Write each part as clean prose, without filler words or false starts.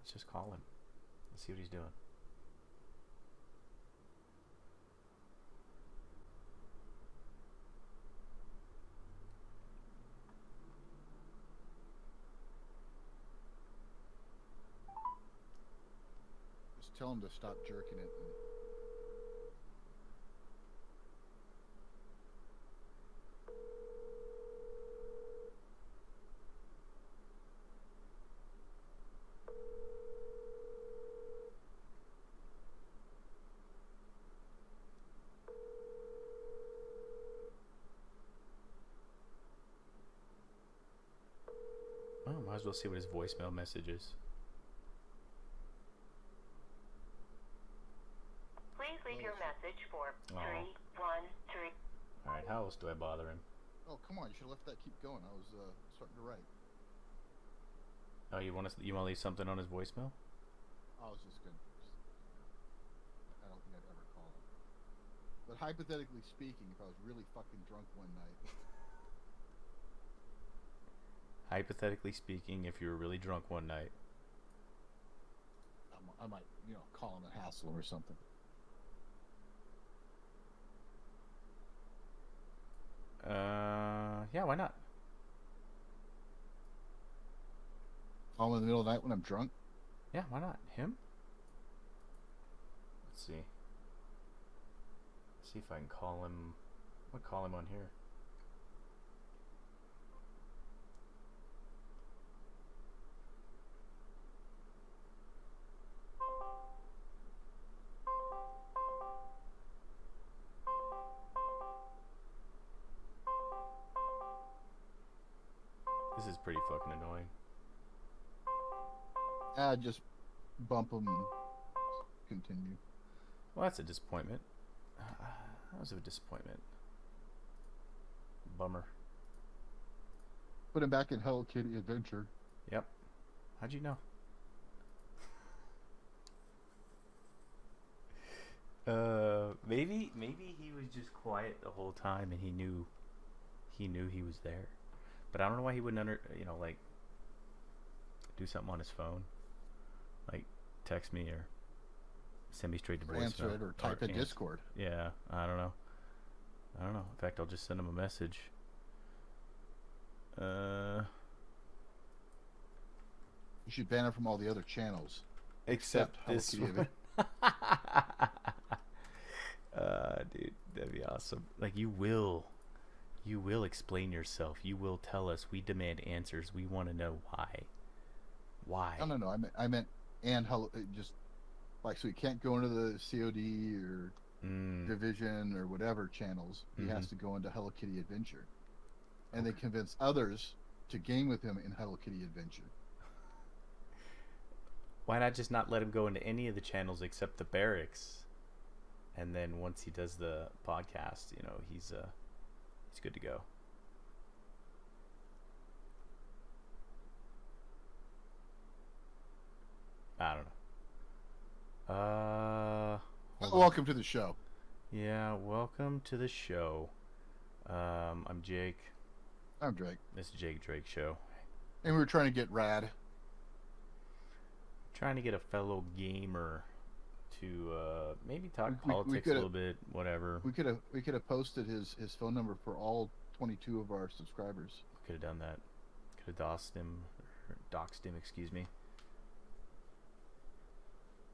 Let's just call him. Let's see what he's doing. Just tell him to stop jerking it. Oh, might as well see what his voicemail message is. Please leave your message for 313. Alright, how else do I bother him? Oh, come on! You should have left that keep going. I was starting to write. Oh, you want to leave something on his voicemail? I was just gonna. I don't think I'd ever call him. But hypothetically speaking, if I was really fucking drunk one night. Hypothetically speaking, if you were really drunk one night. I might, call him a hassle or something. Yeah, why not? Call him in the middle of the night when I'm drunk? Yeah, why not? Him? Let's see. See if I can call him. I'm gonna call him on here. This is pretty fucking annoying. Just bump him and continue. Well, that's a disappointment. That was a disappointment. Bummer. Put him back in Hello Kitty Adventure. Yep. How'd you know? Maybe he was just quiet the whole time and he knew he was there. But I don't know why he wouldn't like do something on his phone. Like text me or send me straight to voicemail. Answer it or type in Discord. Yeah, I don't know. In fact, I'll just send him a message. You should ban him from all the other channels. Except Hello this Kitty one. Dude, that'd be awesome. Like you will explain yourself. You will tell us. We demand answers. We want to know why. Why? No. I meant and hello. Just like so, he can't go into the COD or Division or whatever channels. He has to go into Hello Kitty Adventure, and they convince others to game with him in Hello Kitty Adventure. Why not just not let him go into any of the channels except the barracks? And then once he does the podcast, he's good to go. I don't know. Welcome to the show. Yeah, welcome to the show. I'm Jake. I'm Drake. This is Jake Drake Show. And we were trying to get Rad. Trying to get a fellow gamer to maybe talk politics a little bit, whatever. We could have posted his phone number for all 22 of our subscribers. Could have done that. Could have doxed him, excuse me.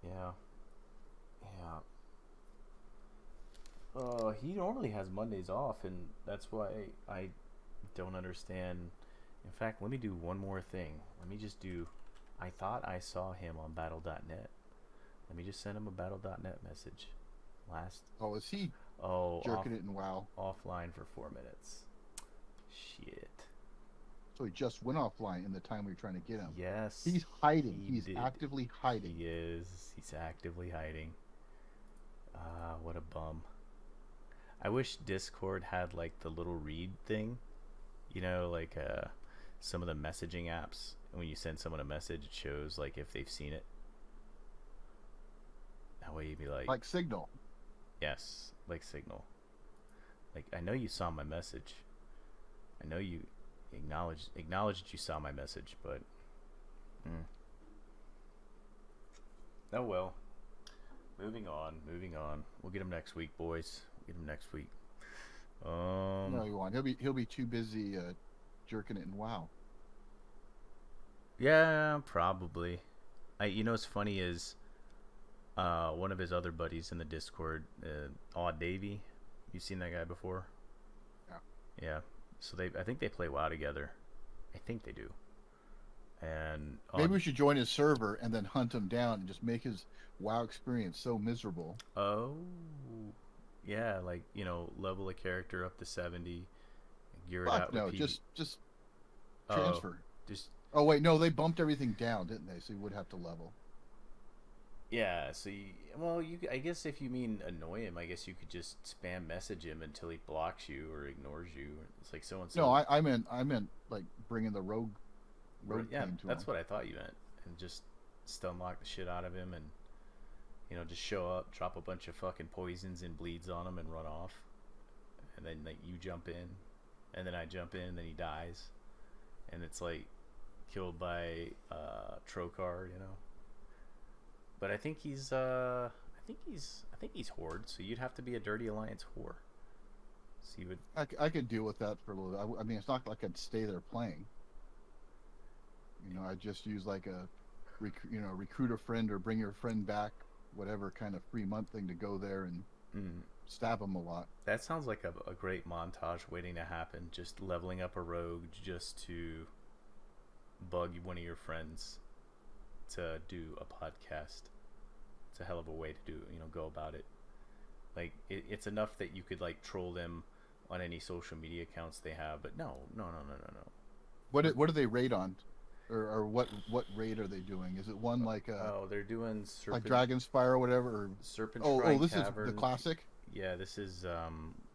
Yeah. He normally has Mondays off, and that's why I don't understand. In fact, let me do one more thing. Let me just do. I thought I saw him on Battle.net. Let me just send him a Battle.net message. Oh, is he? Oh, jerking it in WoW. Offline for 4 minutes. Shit. So he just went offline in the time we were trying to get him. Yes. He's hiding. He's actively hiding. He is. He's actively hiding. What a bum. I wish Discord had like the little read thing. Like some of the messaging apps. When you send someone a message, it shows like if they've seen it. That way you'd be like Signal. Yes, like Signal. Like I know you saw my message. I know you acknowledged that you saw my message, but Oh well. Moving on. Moving on. We'll get him next week, boys. We'll get him next week. No, he won't. He'll be too busy jerking it in WoW. Yeah, probably. You know what's funny is one of his other buddies in the Discord, Odd Davy. You seen that guy before? Yeah. Yeah. So I think they play WoW together. I think they do. And Maybe we should join his server and then hunt him down and just make his WoW experience so miserable. Oh, yeah, like level a character up to 70, gear it out. No, with just transfer. Just Oh wait, no, they bumped everything down, didn't they? So you would have to level. yeah. So I guess if you mean annoy him, I guess you could just spam message him until he blocks you or ignores you. It's like so and so. No, I meant like bringing the rogue. Yeah, thing to that's him. what I thought you meant, and just stun lock the shit out of him, and just show up, drop a bunch of fucking poisons and bleeds on him, and run off, and then like you jump in, and then I jump in, and then he dies, and it's like killed by Trokar, But I think he's Horde, so you'd have to be a Dirty Alliance whore. So you would. I could deal with that for a little. I mean, it's not like I'd stay there playing. I just use like a, recruit a friend or bring your friend back, whatever kind of free month thing to go there and stab them a lot. That sounds like a great montage waiting to happen. Just leveling up a rogue just to bug one of your friends to do a podcast. It's a hell of a way to go about it. Like it's enough that you could like troll them on any social media accounts they have, but no. What do they raid on? Or what raid are they doing? Is it one like they're doing like Dragonspire or whatever? Or... Serpent this Cavern. is the classic? Yeah, this is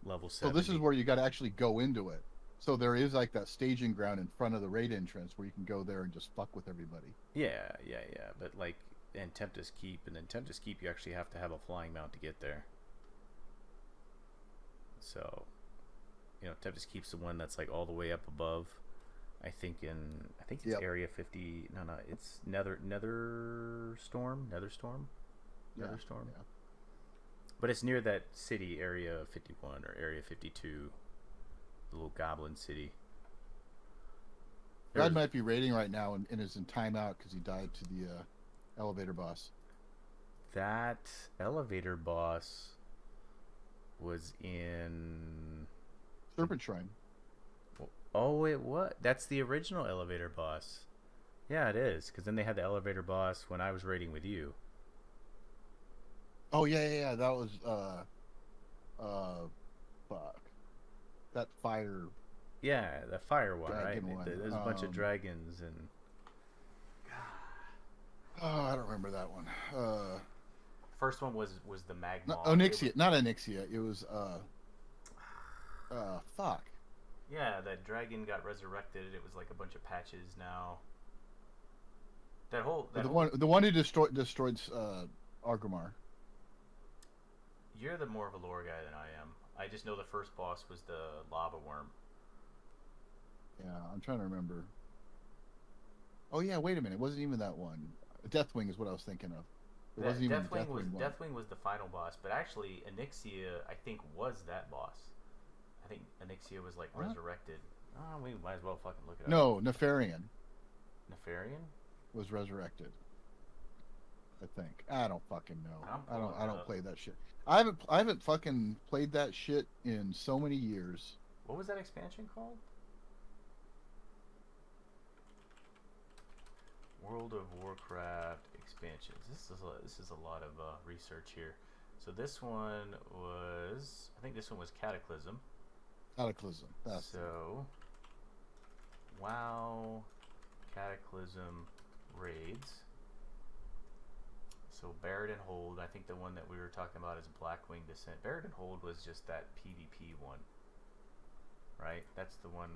level 7. So this is where you got to actually go into it. So there is like that staging ground in front of the raid entrance where you can go there and just fuck with everybody. Yeah. But like in Tempest Keep, and then Tempest Keep you actually have to have a flying mount to get there. So, Tempest Keep's the one that's like all the way up above. I think it's Area 50. No, it's Netherstorm. Yeah. But it's near that city, Area 51 or Area 52, the little goblin city. Brad might be raiding right now and is in timeout because he died to the elevator boss. That elevator boss was in Serpent Shrine. Oh wait, what? That's the original elevator boss. Yeah, it is. Because then they had the elevator boss when I was raiding with you. Oh yeah. That was fuck. That fire. Yeah, the fire one, right? One. There's a bunch of dragons and. Oh, I don't remember that one. First one was the magma. Onyxia, not Onyxia. It was fuck. Yeah, that dragon got resurrected. It was like a bunch of patches now. The one who destroyed Argrimmar. You're the more of a lore guy than I am. I just know the first boss was the lava worm. Yeah, I'm trying to remember. Oh yeah, wait a minute. It wasn't even that one. Deathwing is what I was thinking of. It wasn't even Deathwing was the final boss, but actually Onyxia I think was that boss. I think Onyxia was like resurrected. Oh, we might as well fucking look it up. No, Nefarian. Nefarian was resurrected. I think. I don't fucking know. I don't play that shit. I haven't fucking played that shit in so many years. What was that expansion called? World of Warcraft expansions. This is a lot of research here. So this one was, I think this one was Cataclysm. Cataclysm. So, WoW Cataclysm raids. So Barret and Hold. I think the one that we were talking about is Blackwing Descent. Barret and Hold was just that PvP one, right? That's the one.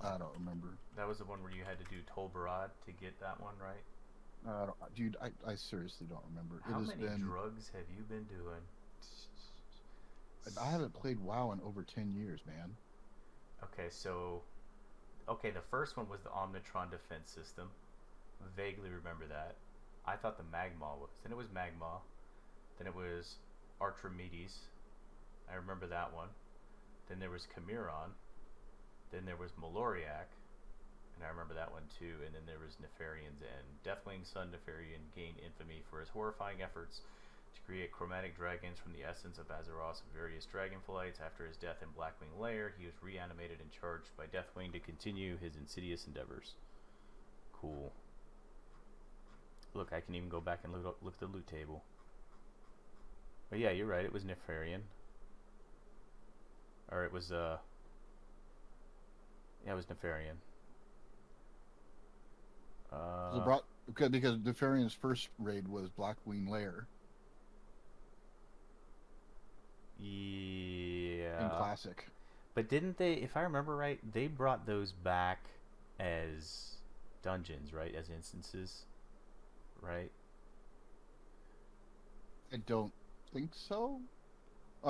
I don't remember. That was the one where you had to do Tol Barad to get that one, right? Dude, I seriously don't remember. How many drugs have you been doing? I haven't played WoW in over 10 years, man. Okay, so... Okay, the first one was the Omnitron defense system. Vaguely remember that. I thought the Magma was. Then it was Magma. Then it was Archimedes. I remember that one. Then there was Chimeron. Then there was Maloriak. And I remember that one too. And then there was Nefarian's End. Deathwing's son Nefarian gained infamy for his horrifying efforts to create chromatic dragons from the essence of Azeroth's various dragonflights. After his death in Blackwing Lair, he was reanimated and charged by Deathwing to continue his insidious endeavors. Cool. Look, I can even go back and look at the loot table. But yeah, you're right. It was Nefarian. Or it was, yeah, it was Nefarian. Because Nefarian's first raid was Blackwing Lair. Yeah. In Classic. But didn't they, if I remember right, they brought those back as dungeons, right? As instances, right? I don't think so.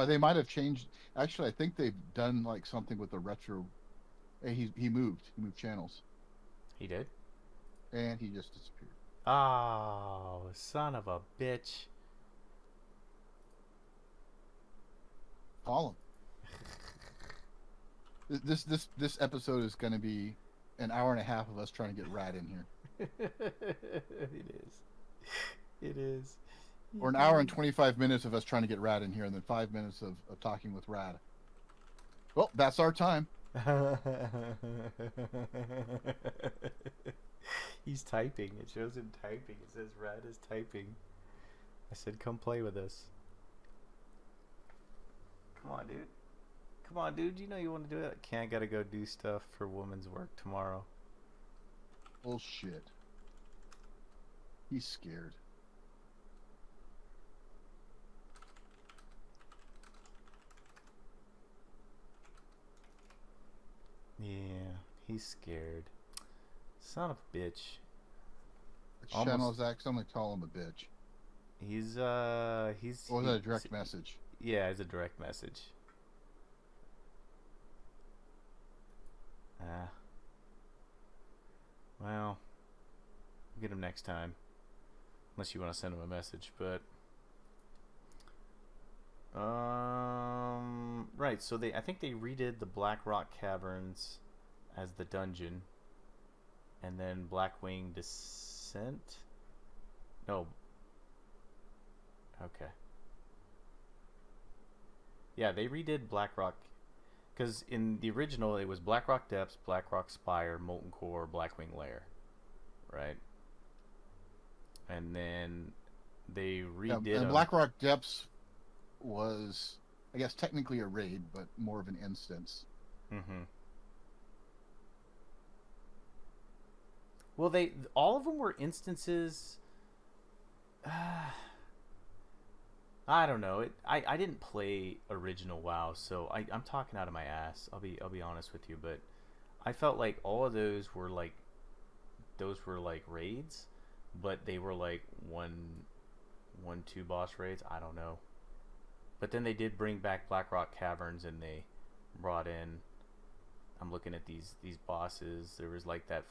They might have changed. Actually, I think they've done like something with the retro. He moved. He moved channels. He did? And he just disappeared. Oh, son of a bitch. Call him. This episode is going to be an hour and a half of us trying to get Rad in here. It is. It is. Or an hour and 25 minutes of us trying to get Rad in here, and then 5 minutes of talking with Rad. Well, that's our time. He's typing. It shows him typing. It says Rad is typing. I said, come play with us. Come on, dude. Come on, dude. You know you want to do it. Can't gotta go do stuff for women's work tomorrow. Bullshit. He's scared. Yeah, he's scared. Son of a bitch. Channel's accidentally call him a bitch. He's Or was that a direct message? Yeah, it's a direct message. Well, we'll get him next time. Unless you want to send him a message, but right, so I think they redid the Black Rock Caverns as the dungeon, and then Blackwing Descent. No. Okay. Yeah, they redid Black Rock, because in the original it was Black Rock Depths, Black Rock Spire, Molten Core, Blackwing Lair, right? And then they redid. Yeah, and Black Rock Depths was, I guess, technically a raid, but more of an instance. Mm-hmm. Well, all of them were instances. I don't know. I didn't play original WoW, so I'm talking out of my ass. I'll be honest with you, but I felt like all of those were like raids, but they were like two boss raids. I don't know. But then they did bring back Black Rock Caverns, and they brought in. I'm looking at these bosses. There was like that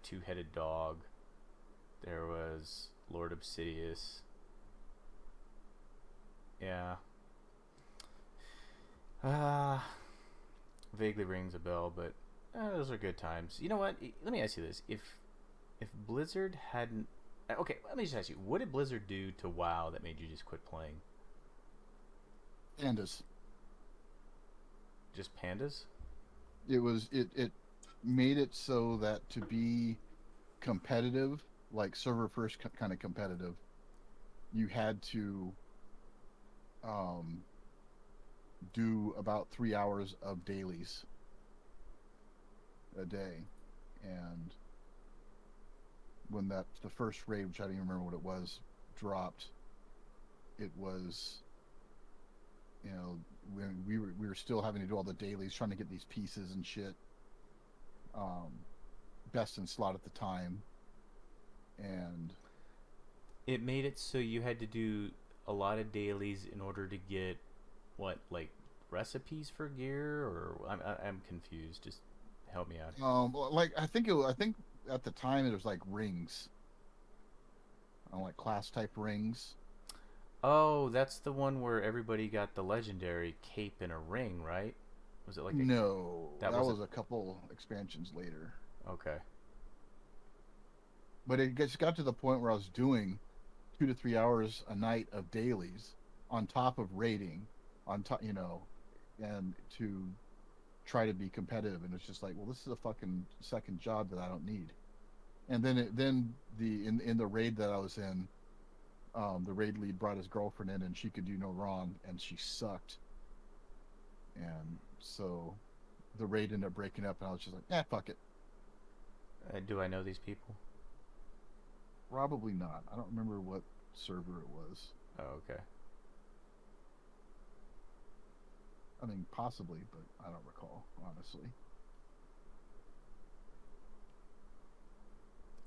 two-headed dog. There was Lord Obsidious. Yeah. Vaguely rings a bell, but those are good times. You know what? Let me ask you this: If Blizzard hadn't, okay, let me just ask you: what did Blizzard do to WoW that made you just quit playing? Pandas. Just pandas? It made it so that to be competitive, like server first kind of competitive, you had to do about 3 hours of dailies a day. And when the first raid, which I don't even remember what it was, dropped, it was, when we were still having to do all the dailies, trying to get these pieces and shit. Best in slot at the time, and it made it so you had to do a lot of dailies in order to get what, like recipes for gear, or I'm confused. Just help me out. Like I think at the time it was like rings. on like class type rings. Oh, that's the one where everybody got the legendary cape and a ring, right? Was it like a... No, That that was was a couple expansions later. Okay. But it just got to the point where I was doing 2 to 3 hours a night of dailies on top of raiding, on top, and to try to be competitive. And it's just like, well, this is a fucking second job that I don't need. And then in the raid that I was in, the raid lead brought his girlfriend in, and she could do no wrong, and she sucked. And so the raid ended up breaking up, and I was just like, fuck it. Do I know these people? Probably not. I don't remember what server it was. Oh, okay. I mean, possibly, but I don't recall, honestly.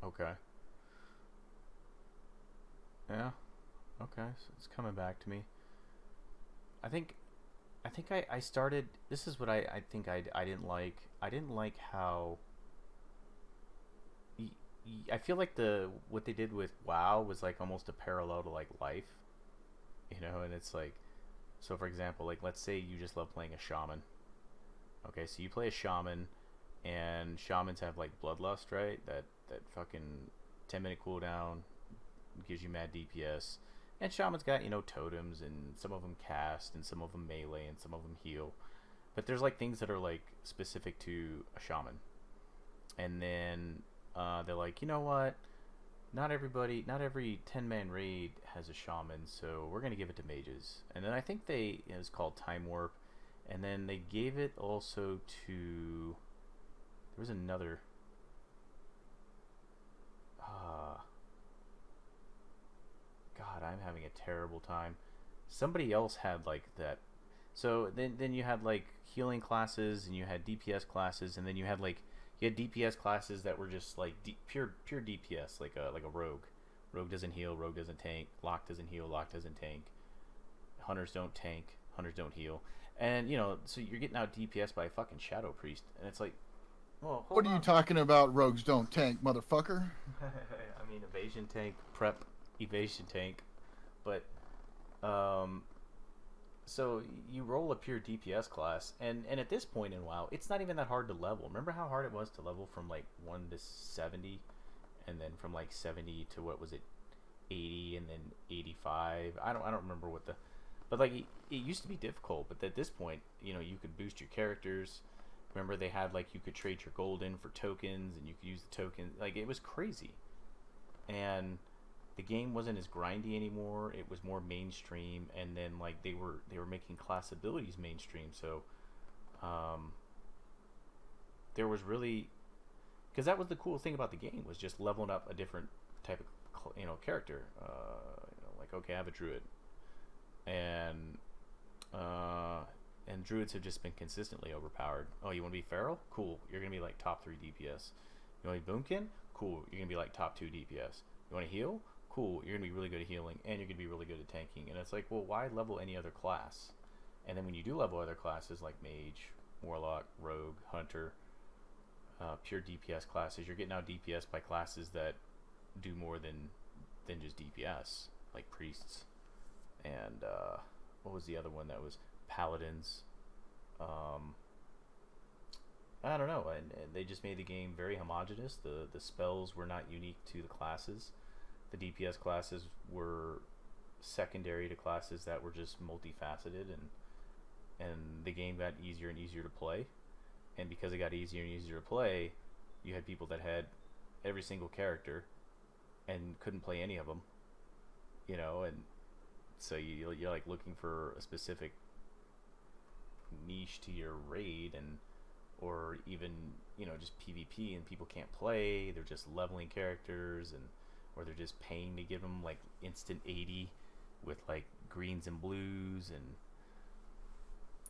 Okay. Yeah. Okay. So it's coming back to me. I think I started... This is what I think I didn't like. I didn't like how... I feel like what they did with WoW was like almost a parallel to like life, and it's like, so for example, like let's say you just love playing a shaman. Okay, so you play a shaman, and shamans have like bloodlust, right? That fucking 10-minute cooldown gives you mad DPS, and shamans got totems, and some of them cast, and some of them melee, and some of them heal, but there's like things that are like specific to a shaman, and then they're like, you know what? Not every 10-man raid has a shaman, so we're gonna give it to mages. And then I think it was called Time Warp, and then they gave it also to... There was another... God, I'm having a terrible time. Somebody else had like that. So then you had like healing classes, and you had DPS classes, and then you had DPS classes that were just like pure DPS, like a rogue. Rogue doesn't heal, rogue doesn't tank, lock doesn't heal, lock doesn't tank. Hunters don't tank, hunters don't heal. And so you're getting out DPS by a fucking shadow priest, and it's like, well, what are you talking about? Rogues don't tank, motherfucker. I mean, evasion tank, prep, evasion tank, but so you roll a pure DPS class, and at this point in WoW, it's not even that hard to level. Remember how hard it was to level from like 1 to 70, and then from like 70 to what was it, 80, and then 85. I don't remember but like it used to be difficult. But at this point, you could boost your characters. Remember they had like you could trade your gold in for tokens, and you could use the tokens. Like it was crazy, and the game wasn't as grindy anymore. It was more mainstream, and then like they were making class abilities mainstream. So there was really, because that was the cool thing about the game, was just leveling up a different type of character. Like, okay, I have a druid, and druids have just been consistently overpowered. Oh, you want to be feral? Cool, you're gonna be like top 3 DPS. You want to be boomkin? Cool, you're gonna be like top 2 DPS. You want to heal? Cool, you're gonna be really good at healing, and you're gonna be really good at tanking. And it's like, well, why level any other class? And then when you do level other classes like mage, warlock, rogue, hunter, pure DPS classes, you're getting out DPS by classes that do more than just DPS, like priests, and what was the other one that was paladins? I don't know, and they just made the game very homogenous. The spells were not unique to the classes. The DPS classes were secondary to classes that were just multifaceted, and the game got easier and easier to play. And because it got easier and easier to play, you had people that had every single character and couldn't play any of them, and so you're like looking for a specific niche to your raid, or even just PvP, and people can't play. They're just leveling characters, or they're just paying to give them like instant 80 with like greens and blues,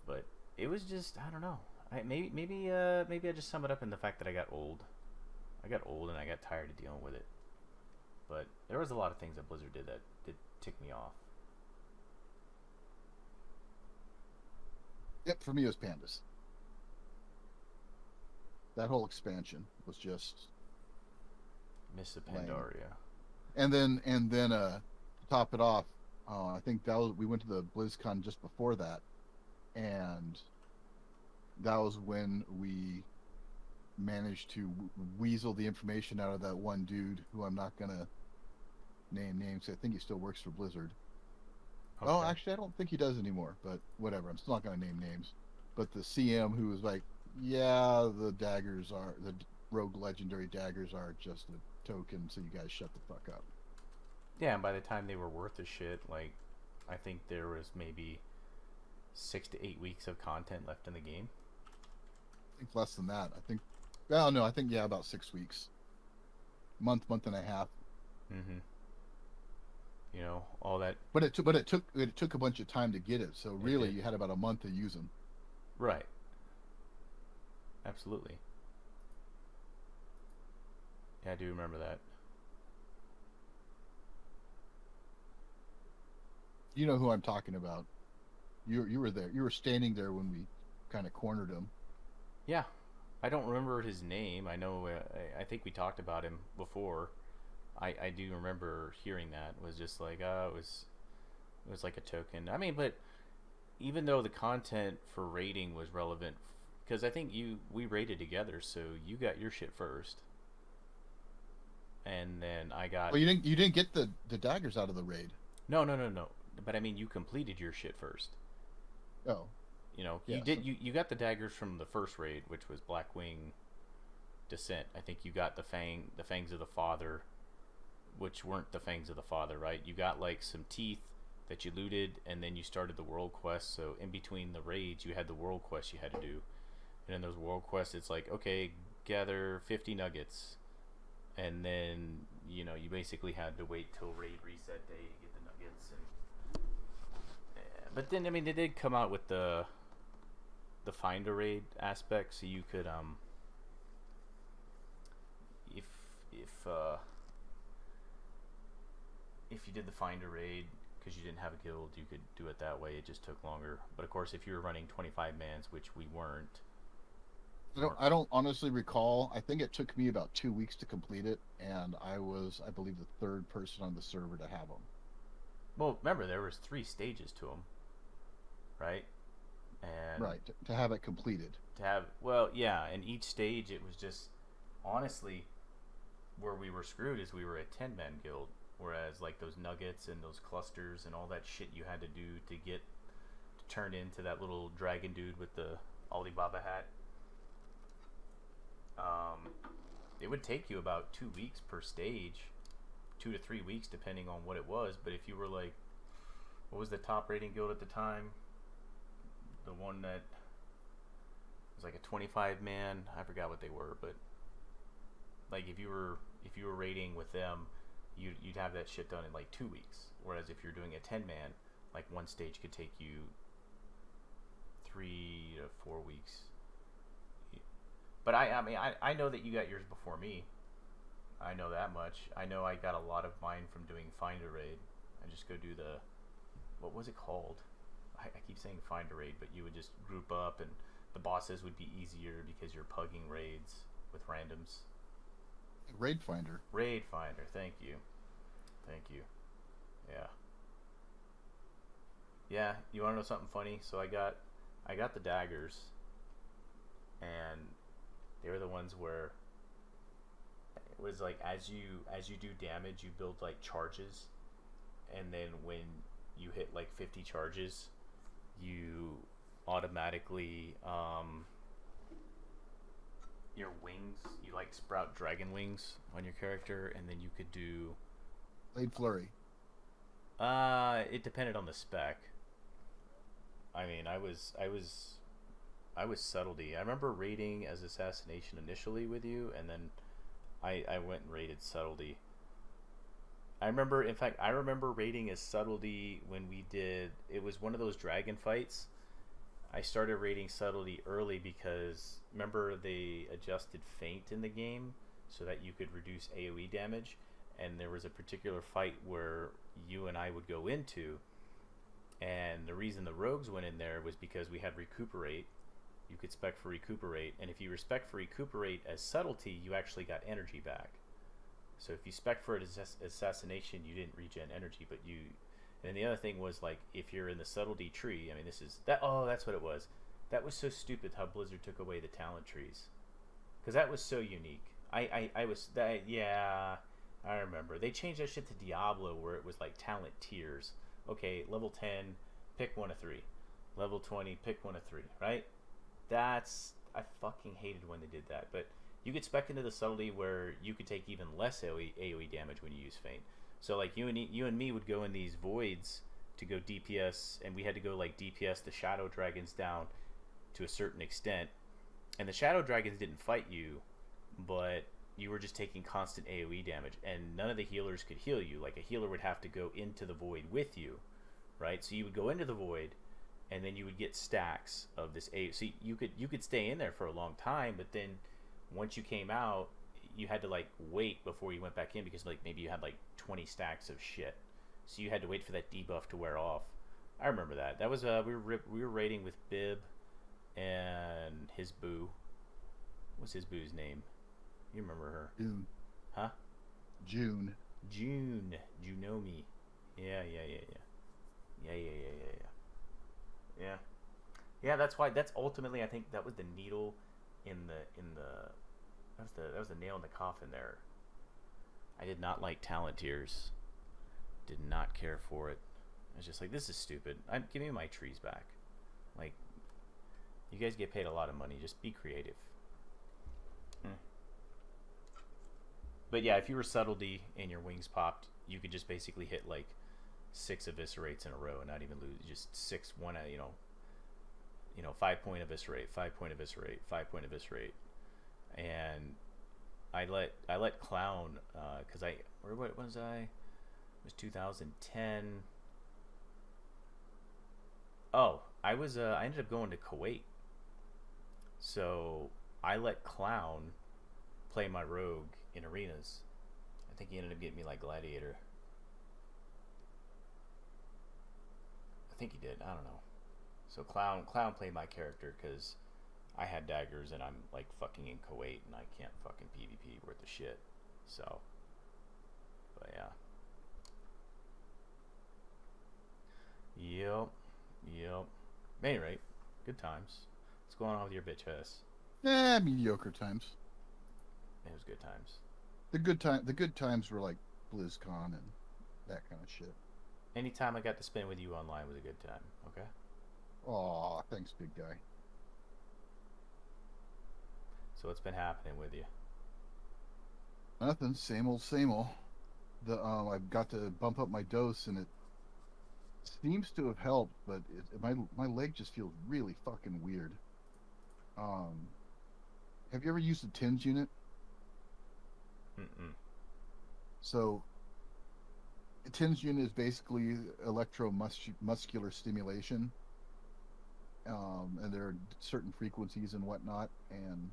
but it was just, I don't know. Maybe I just sum it up in the fact that I got old and I got tired of dealing with it. But there was a lot of things that Blizzard did that tick me off. Yep, for me it was Pandas. That whole expansion was just Miss of lame. Pandaria. And then to top it off, I think that was we went to the BlizzCon just before that, and that was when we managed to weasel the information out of that one dude who I'm not gonna name names. I think he still works for Blizzard. Okay. Oh, actually, I don't think he does anymore. But whatever, I'm still not gonna name names. But the CM who was like, yeah, the rogue legendary daggers are just a token, so you guys shut the fuck up. Yeah, and by the time they were worth a shit, like, I think there was maybe 6 to 8 weeks of content left in the game. I think less than that. I think, well, no, I think yeah, about 6 weeks, month and a half. Mm-hmm. You know, all that. But it took a bunch of time to get it. So really, you had about a month to use them. Right. Absolutely. Yeah, I do remember that. You know who I'm talking about. You were there. You were standing there when we kind of cornered him. Yeah, I don't remember his name. I know. I think we talked about him before. I do remember hearing that. It was just like, it was like a token. I mean, but even though the content for raiding was relevant, because I think we raided together, so you got your shit first, and then I got. Well, you didn't get the daggers out of the raid. No. But I mean, you completed your shit first. Oh. You know, yeah, you did. You got the daggers from the first raid, which was Blackwing Descent. I think you got the fangs of the Father, which weren't the fangs of the Father, right? You got like some teeth that you looted, and then you started the world quest. So in between the raids, you had the world quest you had to do, and in those world quests, it's like, okay, gather 50 nuggets, and then you basically had to wait till raid reset day to get the nuggets. But then, I mean, they did come out with the find a raid aspect, so you could if you did the find a raid because you didn't have a guild, you could do it that way. It just took longer. But of course, if you were running 25 mans, which we weren't. I don't honestly recall. I think it took me about 2 weeks to complete it, and I was, I believe, the third person on the server to have them. Well, remember, there was 3 stages to them, right? And right, to have it completed. Well, yeah, and each stage, it was just, honestly, where we were screwed is we were a 10-man guild, whereas like those nuggets and those clusters and all that shit you had to do to get to turn into that little dragon dude with the Alibaba hat, it would take you about 2 weeks per stage, 2 to 3 weeks depending on what it was. But if you were like, what was the top rating guild at the time? The one that was like a 25-man, I forgot what they were, but like if you were raiding with them, you'd have that shit done in like 2 weeks. Whereas if you're doing a 10-man, like one stage could take you 3 to 4 weeks. But I mean I know that you got yours before me. I know that much. I know I got a lot of mine from doing Find a Raid. I just go do the, what was it called? I keep saying Find a Raid, but you would just group up and the bosses would be easier because you're pugging raids with randoms. Raid Finder. Raid Finder, thank you. Yeah. Yeah, you wanna know something funny? So I got the daggers, and they were the ones where it was like as you do damage, you build like charges, and then when you hit like 50 charges, you automatically your wings, you like sprout dragon wings on your character, and then you could do Blade Flurry. It depended on the spec. I mean, I was subtlety. I remember raiding as assassination initially with you, and then I went and raided subtlety. I remember raiding as subtlety when we did, it was one of those dragon fights. I started raiding subtlety early because remember they adjusted feint in the game so that you could reduce AoE damage, and there was a particular fight where you and I would go into, and the reason the rogues went in there was because we had recuperate. You could spec for recuperate, and if you respec for recuperate as subtlety, you actually got energy back. So if you spec for an assassination, you didn't regen energy, but you. And then the other thing was like if you're in the subtlety tree. I mean, this is that. Oh, that's what it was. That was so stupid how Blizzard took away the talent trees, because that was so unique. I was that yeah. I remember they changed that shit to Diablo where it was like talent tiers. Okay, level 10, pick one of three. Level 20, pick one of three. Right? That's I fucking hated when they did that, but. You could spec into the subtlety where you could take even less AoE damage when you use feint. So like you and me would go in these voids to go DPS, and we had to go like DPS the shadow dragons down to a certain extent. And the shadow dragons didn't fight you, but you were just taking constant AoE damage, and none of the healers could heal you. Like a healer would have to go into the void with you, right? So you would go into the void, and then you would get stacks of this AoE. So you could stay in there for a long time, but then once you came out, you had to like wait before you went back in because like maybe you had like 20 stacks of shit, so you had to wait for that debuff to wear off. I remember that. That was we were raiding with Bib and his boo. What's his boo's name? You remember her? June. Huh? June. Junomi. Yeah. Yeah, that's why. That's ultimately, I think that was the needle in the that was the nail in the coffin there. I did not like talent tiers. Did not care for it. I was just like, this is stupid. Give me my trees back. Like, you guys get paid a lot of money. Just be creative. But yeah, if you were subtlety and your wings popped, you could just basically hit like 6 eviscerates in a row and not even lose. Just 6 1 5 point eviscerate, 5 point eviscerate, 5 point eviscerate. And I let clown because what was I? It was 2010. Oh, I ended up going to Kuwait, so I let clown play my rogue in arenas. I think he ended up getting me like gladiator. I think he did. I don't know. So clown played my character because I had daggers and I'm like fucking in Kuwait and I can't fucking PvP worth the shit. So, but yeah. Yep. At any rate, good times. What's going on with your bitch ass? Mediocre times. It was good times. The good times were like BlizzCon and that kind of shit. Anytime I got to spend with you online was a good time. Okay. Aw, thanks, big guy. So what's been happening with you? Nothing. Same old, same old. I've got to bump up my dose, and it seems to have helped, but my leg just feels really fucking weird. Have you ever used a TINS unit? Mm-mm. So, a TINS unit is basically electromuscular stimulation. And there are certain frequencies and whatnot, and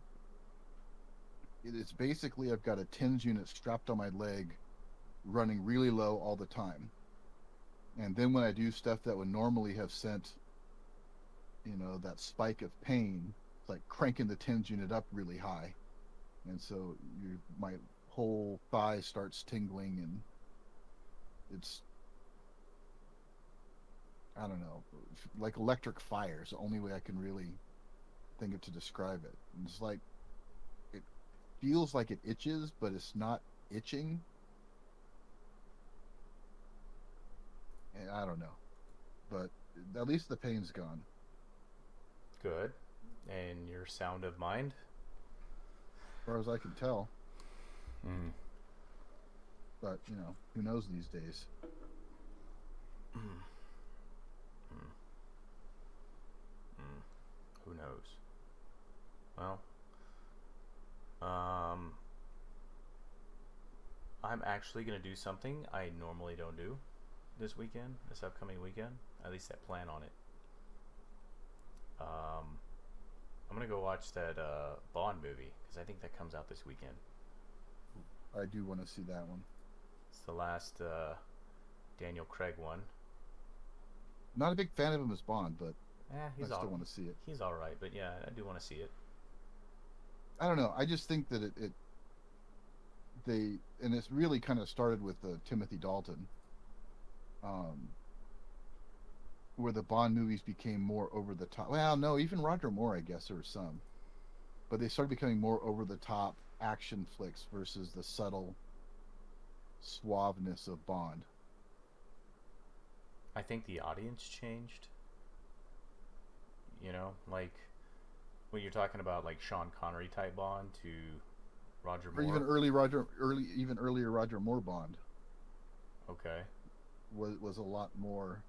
it's basically I've got a TINS unit strapped on my leg, running really low all the time. And then when I do stuff that would normally have sent, that spike of pain, it's like cranking the TINS unit up really high, and so my whole thigh starts tingling, and it's, I don't know, like electric fire is the only way I can really think of to describe it. And it's like, it feels like it itches, but it's not itching. And I don't know, but at least the pain's gone. Good. And your sound of mind? As far as I can tell. Mm. But, who knows these days? Who knows? Well, I'm actually going to do something I normally don't do this upcoming weekend. At least I plan on it. I'm going to go watch that Bond movie because I think that comes out this weekend. I do want to see that one. It's the last Daniel Craig one. Not a big fan of him as Bond, but I still want to see it. He's all right, but yeah, I do want to see it. I don't know. I just think that it and it's really kind of started with Timothy Dalton, where the Bond movies became more over the top. Well, no, even Roger Moore, I guess there were some, but they started becoming more over the top action flicks versus the subtle suaveness of Bond. I think the audience changed. You know, like when you're talking about like Sean Connery type Bond to Roger Moore, or even earlier Roger Moore Bond. Okay. Was a lot more.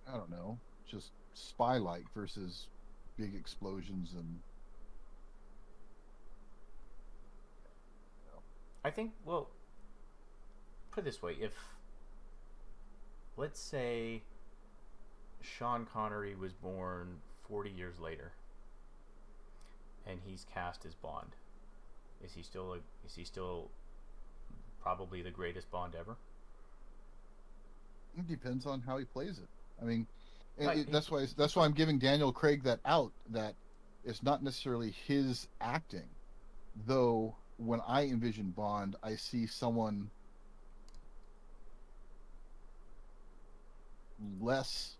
I don't know, just spy-like versus big explosions and. I think, well, put it this way, if, let's say, Sean Connery was born 40 years later, and he's cast as Bond, is he still probably the greatest Bond ever? It depends on how he plays it. I mean, Right. that's why I'm giving Daniel Craig that out. That it's not necessarily his acting, though. When I envision Bond, I see someone less.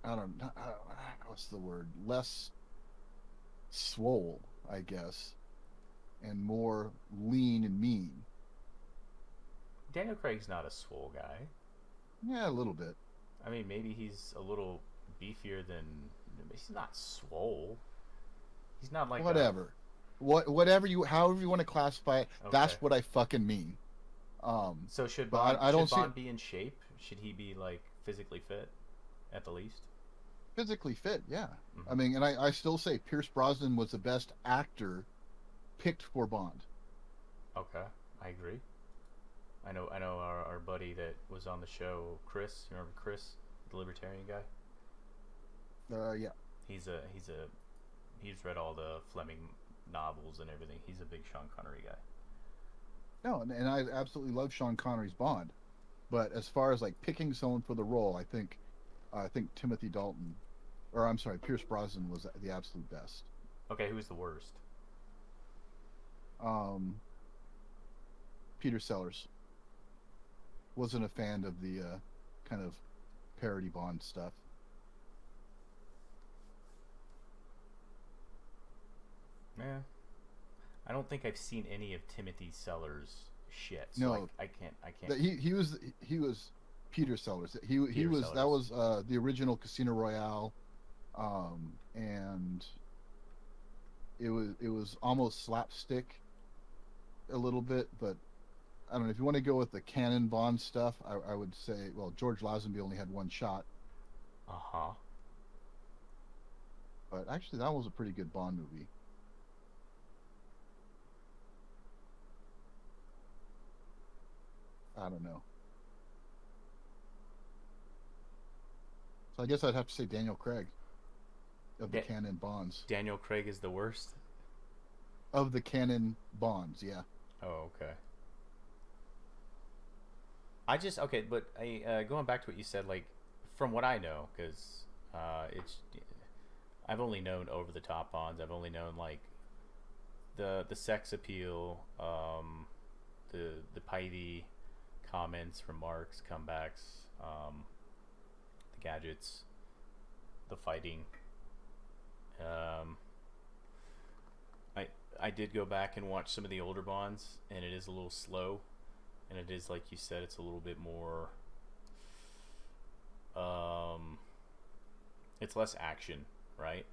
I don't know what's the word. Less swole, I guess, and more lean and mean. Daniel Craig's not a swole guy. Yeah, a little bit. I mean, maybe he's a little beefier than. He's not swole. He's not like whatever. However you want to classify it, Okay. that's what I fucking mean. So should but Bond, I don't should Bond see be in shape? Should he be like physically fit, at the least? physically fit. Yeah, Mhm. I mean, and I still say Pierce Brosnan was the best actor picked for Bond. Okay, I agree. I know our buddy that was on the show, Chris. You remember Chris, the libertarian guy? Yeah. He's read all the Fleming novels and everything. He's a big Sean Connery guy. No, and I absolutely love Sean Connery's Bond, but as far as like picking someone for the role, I think Timothy Dalton, or I'm sorry, Pierce Brosnan was the absolute best. Okay, who's the worst? Peter Sellers. Wasn't a fan of the kind of parody Bond stuff. Yeah, I don't think I've seen any of Timothy Sellers' shit. So No. I can't. He was Peter Sellers. He Peter was Sellers. that was the original Casino Royale, and it was almost slapstick a little bit, but I don't know if you want to go with the canon Bond stuff. I would say, well, George Lazenby only had one shot, Uh-huh. but actually that was a pretty good Bond movie. I don't know. So I guess I'd have to say Daniel Craig of the canon Bonds. Daniel Craig is the worst? Of the canon Bonds, yeah. Oh, okay. But going back to what you said, like, from what I know, because I've only known over the top Bonds. I've only known like the sex appeal, the piety comments, remarks, comebacks, the gadgets, the fighting. I did go back and watch some of the older Bonds, and it is a little slow, and it is, like you said, it's a little bit more. It's less action, right?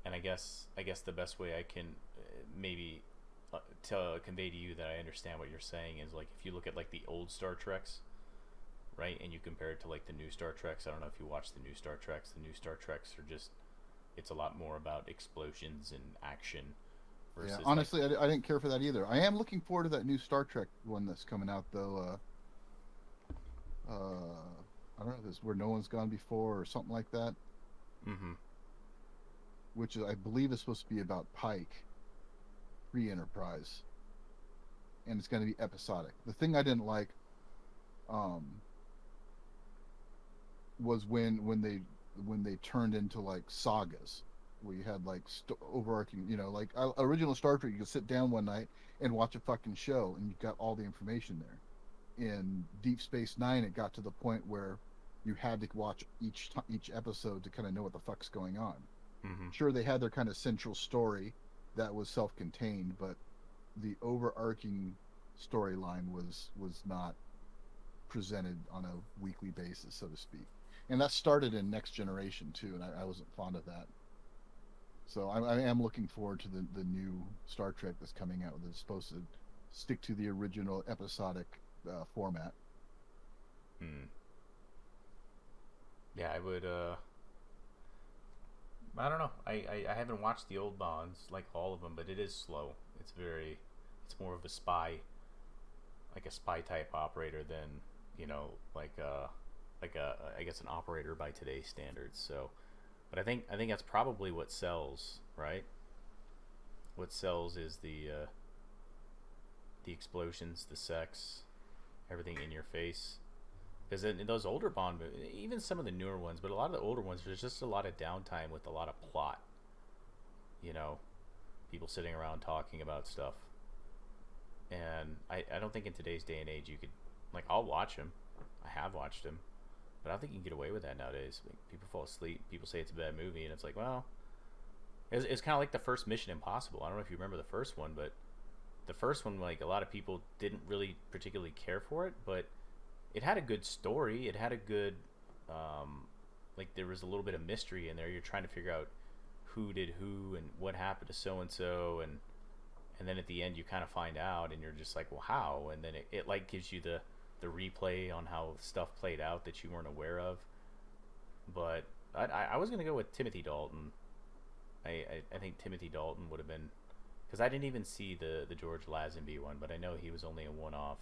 And I guess the best way I can maybe convey to you that I understand what you're saying is, like, if you look at like the old Star Treks, right, and you compare it to like the new Star Treks. I don't know if you watch the new Star Treks. The new Star Treks are just, it's a lot more about explosions and action. Yeah, honestly, I didn't care for that either. I am looking forward to that new Star Trek one that's coming out, though. I don't know if it's Where No One's Gone Before or something like that. Mm-hmm. Which I believe is supposed to be about Pike, pre-Enterprise, and it's going to be episodic. The thing I didn't like, was when they turned into like sagas. where you had like overarching, like original Star Trek. You could sit down one night and watch a fucking show, and you got all the information there. In Deep Space Nine, it got to the point where you had to watch each episode to kind of know what the fuck's going on. Mm-hmm. Sure, they had their kind of central story that was self-contained, but the overarching storyline was not presented on a weekly basis, so to speak. And that started in Next Generation too, and I wasn't fond of that. So I am looking forward to the new Star Trek that's coming out that's supposed to stick to the original episodic format. Yeah, I would. I don't know. I haven't watched the old Bonds, like all of them, but it is slow. It's more of a spy, like a spy type operator than, like I guess an operator by today's standards. So, but I think that's probably what sells, right? What sells is the explosions, the sex, everything in your face. Because in those older Bond movies, even some of the newer ones, but a lot of the older ones, there's just a lot of downtime with a lot of plot. People sitting around talking about stuff. And I don't think in today's day and age you could, like, I'll watch them. I have watched them. But I don't think you can get away with that nowadays. Like, people fall asleep. People say it's a bad movie, and it's like, well, it's kind of like the first Mission Impossible. I don't know if you remember the first one, but the first one, like, a lot of people didn't really particularly care for it, but it had a good story. It had a good, like, there was a little bit of mystery in there. You're trying to figure out who did who and what happened to so-and-so, and then at the end you kind of find out, and you're just like, well, how? And then it like gives you the replay on how stuff played out that you weren't aware of. But I was going to go with Timothy Dalton. I think Timothy Dalton would have been, because I didn't even see the George Lazenby one, but I know he was only a one-off.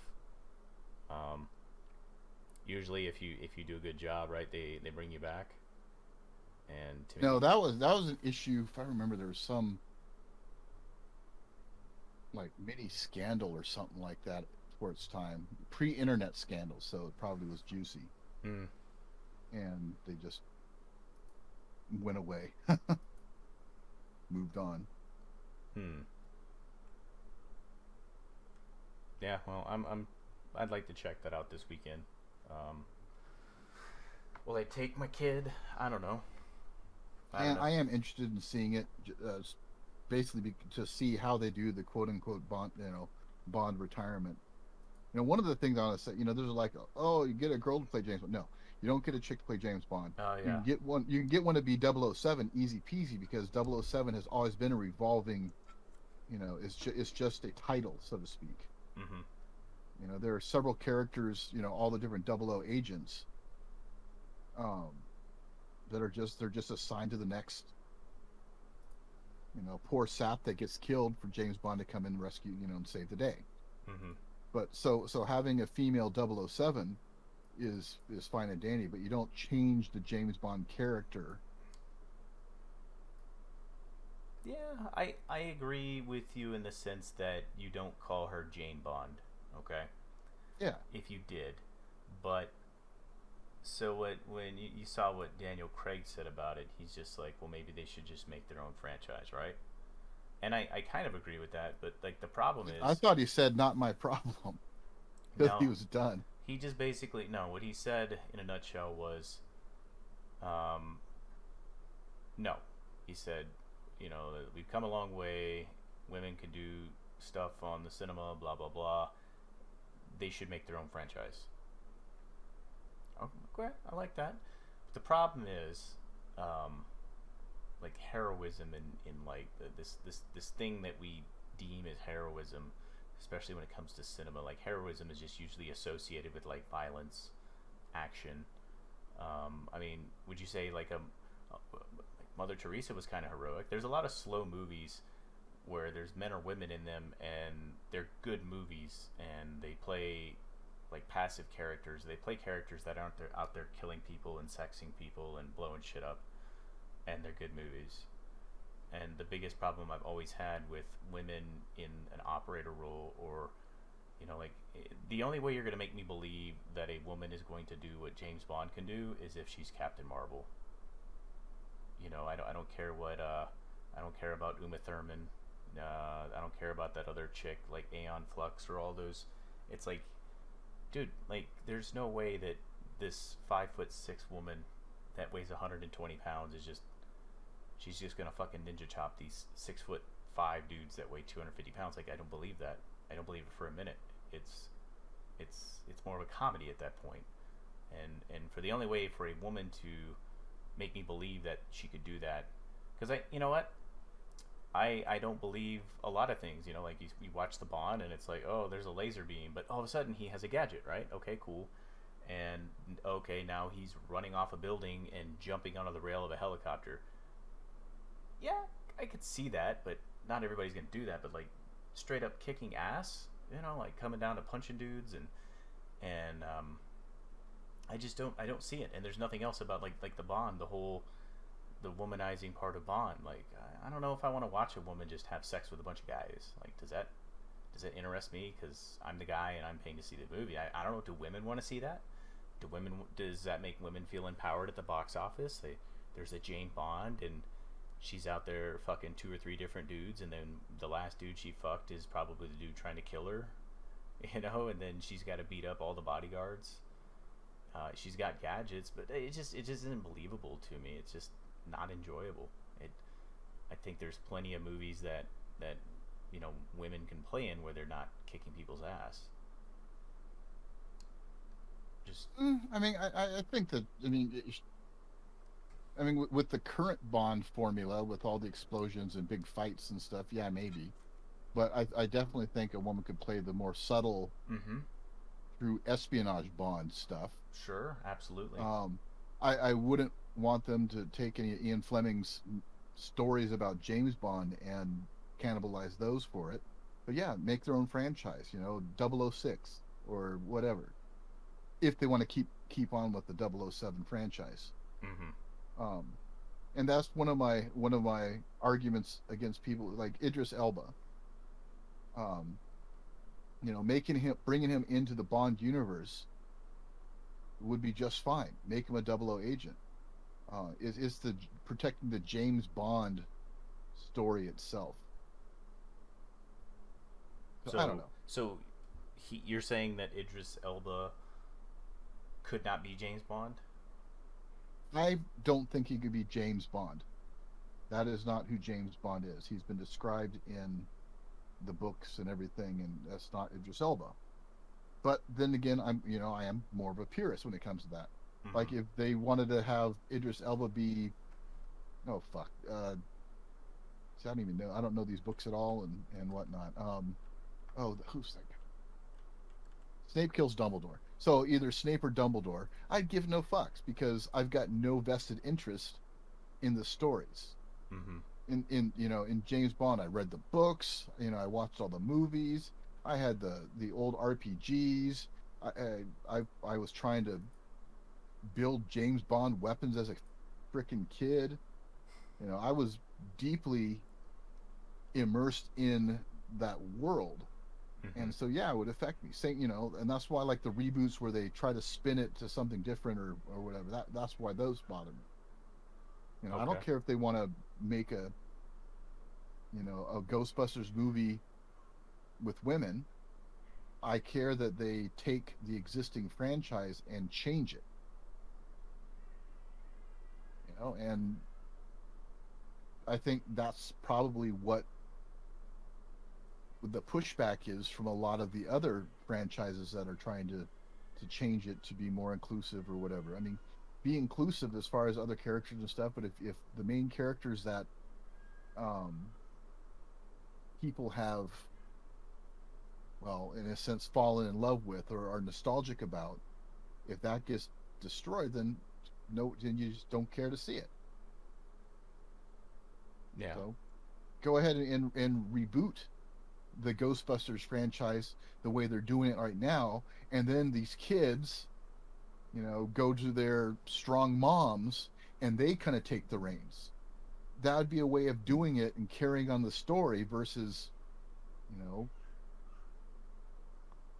Usually if you do a good job, right, they bring you back. And Timothy, No, that was an issue. If I remember, there was some like mini scandal or something like that for its time, pre-internet scandal, so it probably was juicy. And they just went away. Moved on. Yeah, well, I'd like to check that out this weekend. Will I take my kid? I don't know. I am interested in seeing it, basically to see how they do the quote-unquote Bond retirement. One of the things I want to say, there's like, oh, you get a girl to play James Bond. No, you don't get a chick to play James Bond. Oh, yeah. You can get one to be 007, easy peasy, because 007 has always been a revolving, it's just a title, so to speak. Mm-hmm. There are several characters, all the different 00 agents, that are just assigned to the next, poor sap that gets killed for James Bond to come in and rescue, and save the day. Mm-hmm. But so having a female 007 is fine and dandy, but you don't change the James Bond character. Yeah, I agree with you in the sense that you don't call her Jane Bond, okay? Yeah. If you did. But so when you saw what Daniel Craig said about it, he's just like, well, maybe they should just make their own franchise, right? And I kind of agree with that, but like the problem is, I thought he said not my problem, because he was done. He just basically, no, what he said in a nutshell was, no. He said, we've come a long way, women can do stuff on the cinema, blah, blah, blah. They should make their own franchise. Okay, I like that. But the problem is, like heroism in like this thing that we deem as heroism, especially when it comes to cinema. Like heroism is just usually associated with like violence, action. I mean, would you say like Mother Teresa was kind of heroic? There's a lot of slow movies where there's men or women in them, and they're good movies, and they play like passive characters. They play characters that aren't out there killing people and sexing people and blowing shit up, and they're good movies. And the biggest problem I've always had with women in an operator role, or like the only way you're going to make me believe that a woman is going to do what James Bond can do is if she's Captain Marvel. I don't care what I don't care about Uma Thurman. I don't care about that other chick like Aeon Flux or all those. It's like, dude, like there's no way that this 5'6" woman that weighs 120 pounds is just she's just gonna fucking ninja chop these 6'5" dudes that weigh 250 pounds. Like I don't believe that. I don't believe it for a minute. It's more of a comedy at that point. And for the only way for a woman to make me believe that she could do that, because you know what, I don't believe a lot of things. Like you watch the Bond and it's like, oh, there's a laser beam, but all of a sudden he has a gadget, right? Okay, cool. And okay, now he's running off a building and jumping onto the rail of a helicopter. Yeah, I could see that, but not everybody's gonna do that. But like straight up kicking ass, like coming down to punching dudes and I don't see it. And there's nothing else about like the Bond, the womanizing part of Bond. Like I don't know if I want to watch a woman just have sex with a bunch of guys. Like does that interest me? Because I'm the guy and I'm paying to see the movie. I don't know. Do women want to see that? Does that make women feel empowered at the box office? There's a Jane Bond and she's out there fucking 2 or 3 different dudes, and then the last dude she fucked is probably the dude trying to kill her, and then she's got to beat up all the bodyguards. She's got gadgets, but it just isn't believable to me. It's just not enjoyable. I think there's plenty of movies that women can play in where they're not kicking people's ass. Just I mean, I think that with the current Bond formula, with all the explosions and big fights and stuff, yeah, maybe. But I definitely think a woman could play the more subtle, through espionage Bond stuff. Sure, absolutely. I wouldn't want them to take any of Ian Fleming's stories about James Bond and cannibalize those for it. But yeah, make their own franchise, 006 or whatever. If they want to keep on with the 007 franchise. And that's one of my arguments against people like Idris Elba. Bringing him into the Bond universe would be just fine. Make him a 00 agent. It's the protecting the James Bond story itself. So I don't know. So you're saying that Idris Elba could not be James Bond? I don't think he could be James Bond. That is not who James Bond is. He's been described in the books and everything, and that's not Idris Elba. But then again, I am more of a purist when it comes to that. Like if they wanted to have Idris Elba be, I don't even know. I don't know these books at all and whatnot. Who's that guy? Snape kills Dumbledore. So either Snape or Dumbledore. I'd give no fucks because I've got no vested interest in the stories. In James Bond, I read the books. I watched all the movies. I had the old RPGs. I was trying to build James Bond weapons as a freaking kid. I was deeply immersed in that world. And so yeah, it would affect me. And that's why I like the reboots where they try to spin it to something different or whatever. That's why those bother me. I don't care if they want to make a Ghostbusters movie with women. I care that they take the existing franchise and change it. And I think that's probably what the pushback is from a lot of the other franchises that are trying to change it to be more inclusive or whatever. I mean, be inclusive as far as other characters and stuff, but if the main characters that people have, well, in a sense, fallen in love with or are nostalgic about, if that gets destroyed, then you just don't care to see it. Yeah. So go ahead and reboot the Ghostbusters franchise the way they're doing it right now, and then these kids go to their strong moms and they kind of take the reins. That would be a way of doing it and carrying on the story versus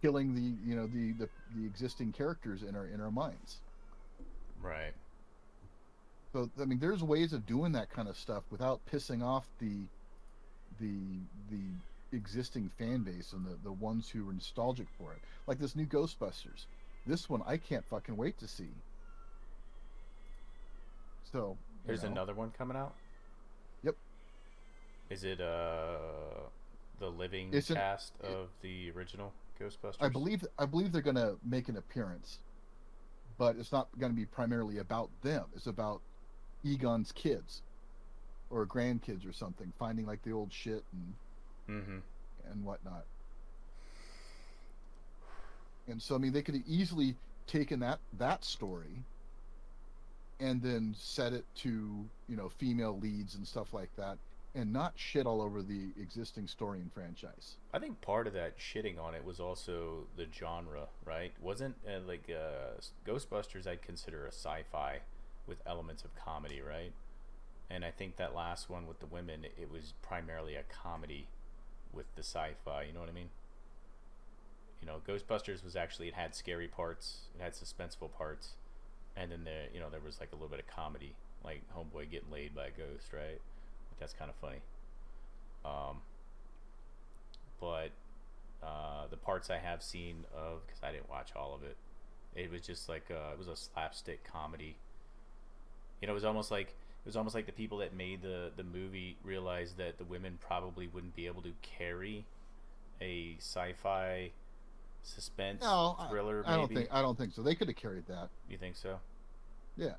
killing the existing characters in our minds. Right. So I mean, there's ways of doing that kind of stuff without pissing off the the existing fan base and the ones who are nostalgic for it. Like this new Ghostbusters. This one I can't fucking wait to see. So There's another one coming out. Yep. Is it the living cast of the original Ghostbusters? I believe they're gonna make an appearance, but it's not gonna be primarily about them. It's about Egon's kids or grandkids or something, finding like the old shit and whatnot. And so I mean, they could have easily taken that story and then set it to, you know, female leads and stuff like that, and not shit all over the existing story and franchise. I think part of that shitting on it was also the genre, right? Wasn't Ghostbusters I'd consider a sci-fi with elements of comedy, right? And I think that last one with the women, it was primarily a comedy with the sci-fi, you know what I mean? You know, Ghostbusters was actually, it had scary parts, it had suspenseful parts, and then there was like a little bit of comedy, like homeboy getting laid by a ghost, right? That's kind of funny. But the parts I have seen of, because I didn't watch all of it, it was just like it was a slapstick comedy. You know, it was almost like the people that made the movie realized that the women probably wouldn't be able to carry a sci-fi suspense thriller. I don't think so. They could have carried that. You think so? Yeah.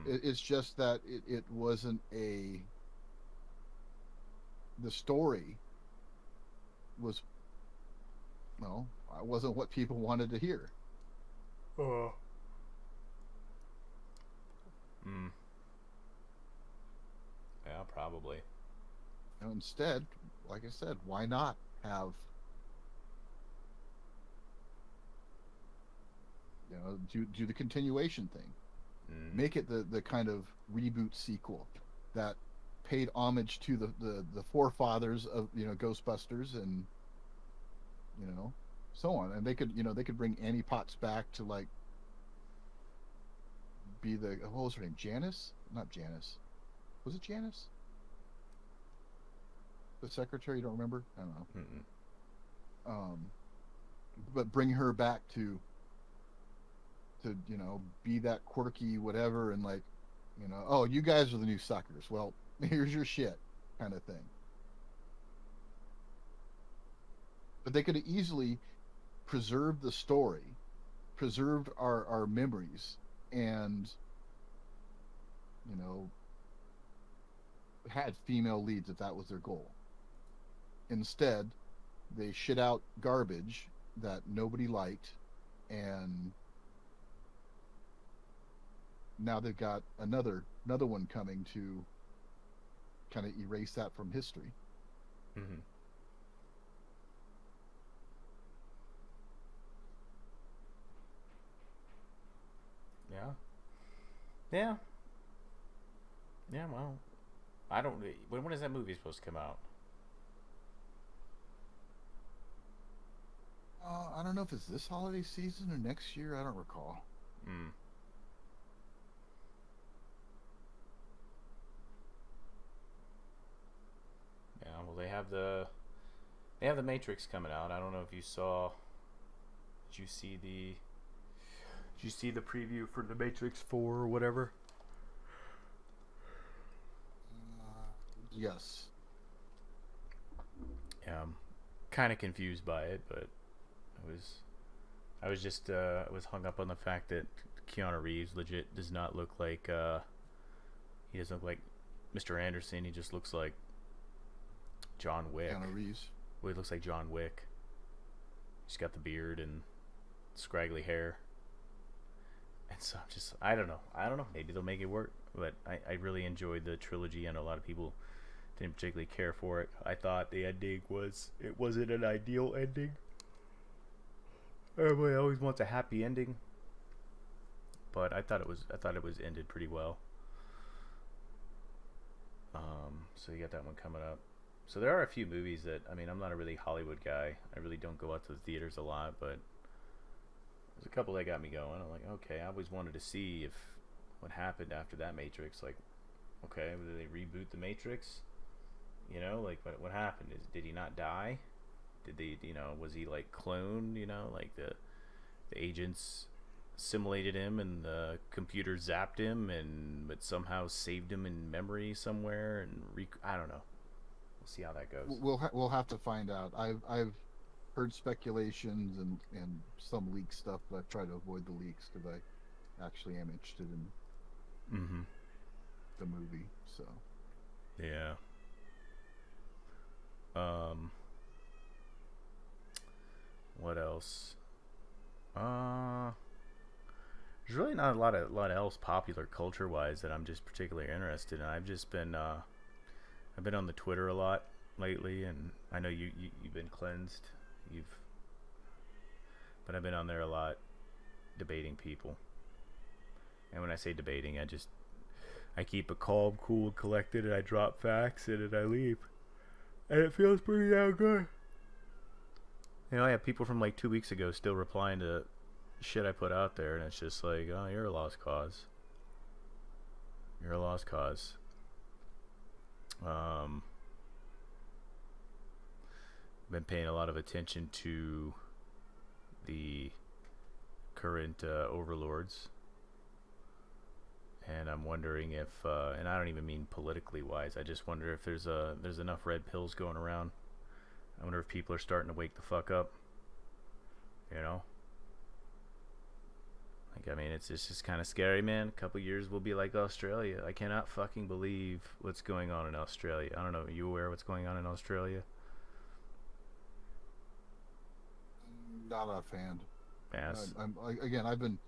It's just that it wasn't the story wasn't what people wanted to hear. Yeah, probably. You know, instead, like I said, why not have, you know, do the continuation thing. Make it the kind of reboot sequel that paid homage to the forefathers of, you know, Ghostbusters, and, you know, so on. And they could bring Annie Potts back to, like, be the, what was her name, Janice? Not Janice. Was it Janice? The secretary? You don't remember? I don't know. But bring her back to, you know, be that quirky whatever, and, like, you know, oh, you guys are the new suckers, well, here's your shit, kind of thing. But they could have easily preserved the story, preserved our memories, and, you know, had female leads if that was their goal. Instead, they shit out garbage that nobody liked, and now they've got another one coming to kind of erase that from history. Yeah, well, I don't, when is that movie supposed to come out? I don't know if it's this holiday season or next year. I don't recall. Yeah, well, they have the Matrix coming out. I don't know if you saw. Did you see the preview for the Matrix 4 or whatever? Yes. Yeah, I'm kind of confused by it, but I was hung up on the fact that Keanu Reeves legit does not look like he doesn't look like Mr. Anderson. He just looks like John Wick. Keanu Reeves. Well, he looks like John Wick. He's got the beard and scraggly hair. And so I don't know. Maybe they'll make it work. But I really enjoyed the trilogy, and a lot of people didn't particularly care for it. I thought the ending wasn't an ideal ending. Everybody always wants a happy ending, but I thought it was ended pretty well. So you got that one coming up. So there are a few movies that, I mean, I'm not a really Hollywood guy. I really don't go out to the theaters a lot, but there's a couple that got me going. I'm like, okay, I always wanted to see if what happened after that Matrix. Like, okay, did they reboot the Matrix? You know, like what happened? Did he not die? Did they, was he like cloned? Like the agents simulated him and the computer zapped him, but somehow saved him in memory somewhere, and I don't know. We'll see how that goes. We'll have to find out. I've heard speculations and some leak stuff, but I've tried to avoid the leaks because I actually am interested in the movie. So yeah. What else? There's really not a lot else popular culture wise that I'm just particularly interested in. I've just been I've been on the Twitter a lot lately, and I know you've been cleansed. But I've been on there a lot debating people. And when I say debating, I keep it calm, cool, and collected, and I drop facts, and then I leave. And it feels pretty damn good. I have people from like 2 weeks ago still replying to shit I put out there, and it's just like, oh, you're a lost cause. You're a lost cause. Been paying a lot of attention to the current overlords, and I'm wondering if, and I don't even mean politically wise, I just wonder if there's enough red pills going around. I wonder if people are starting to wake the fuck up. Like, I mean, it's just kind of scary, man. A couple years we'll be like Australia. I cannot fucking believe what's going on in Australia. I don't know, are you aware of what's going on in Australia? Not offhand. Yes. I've been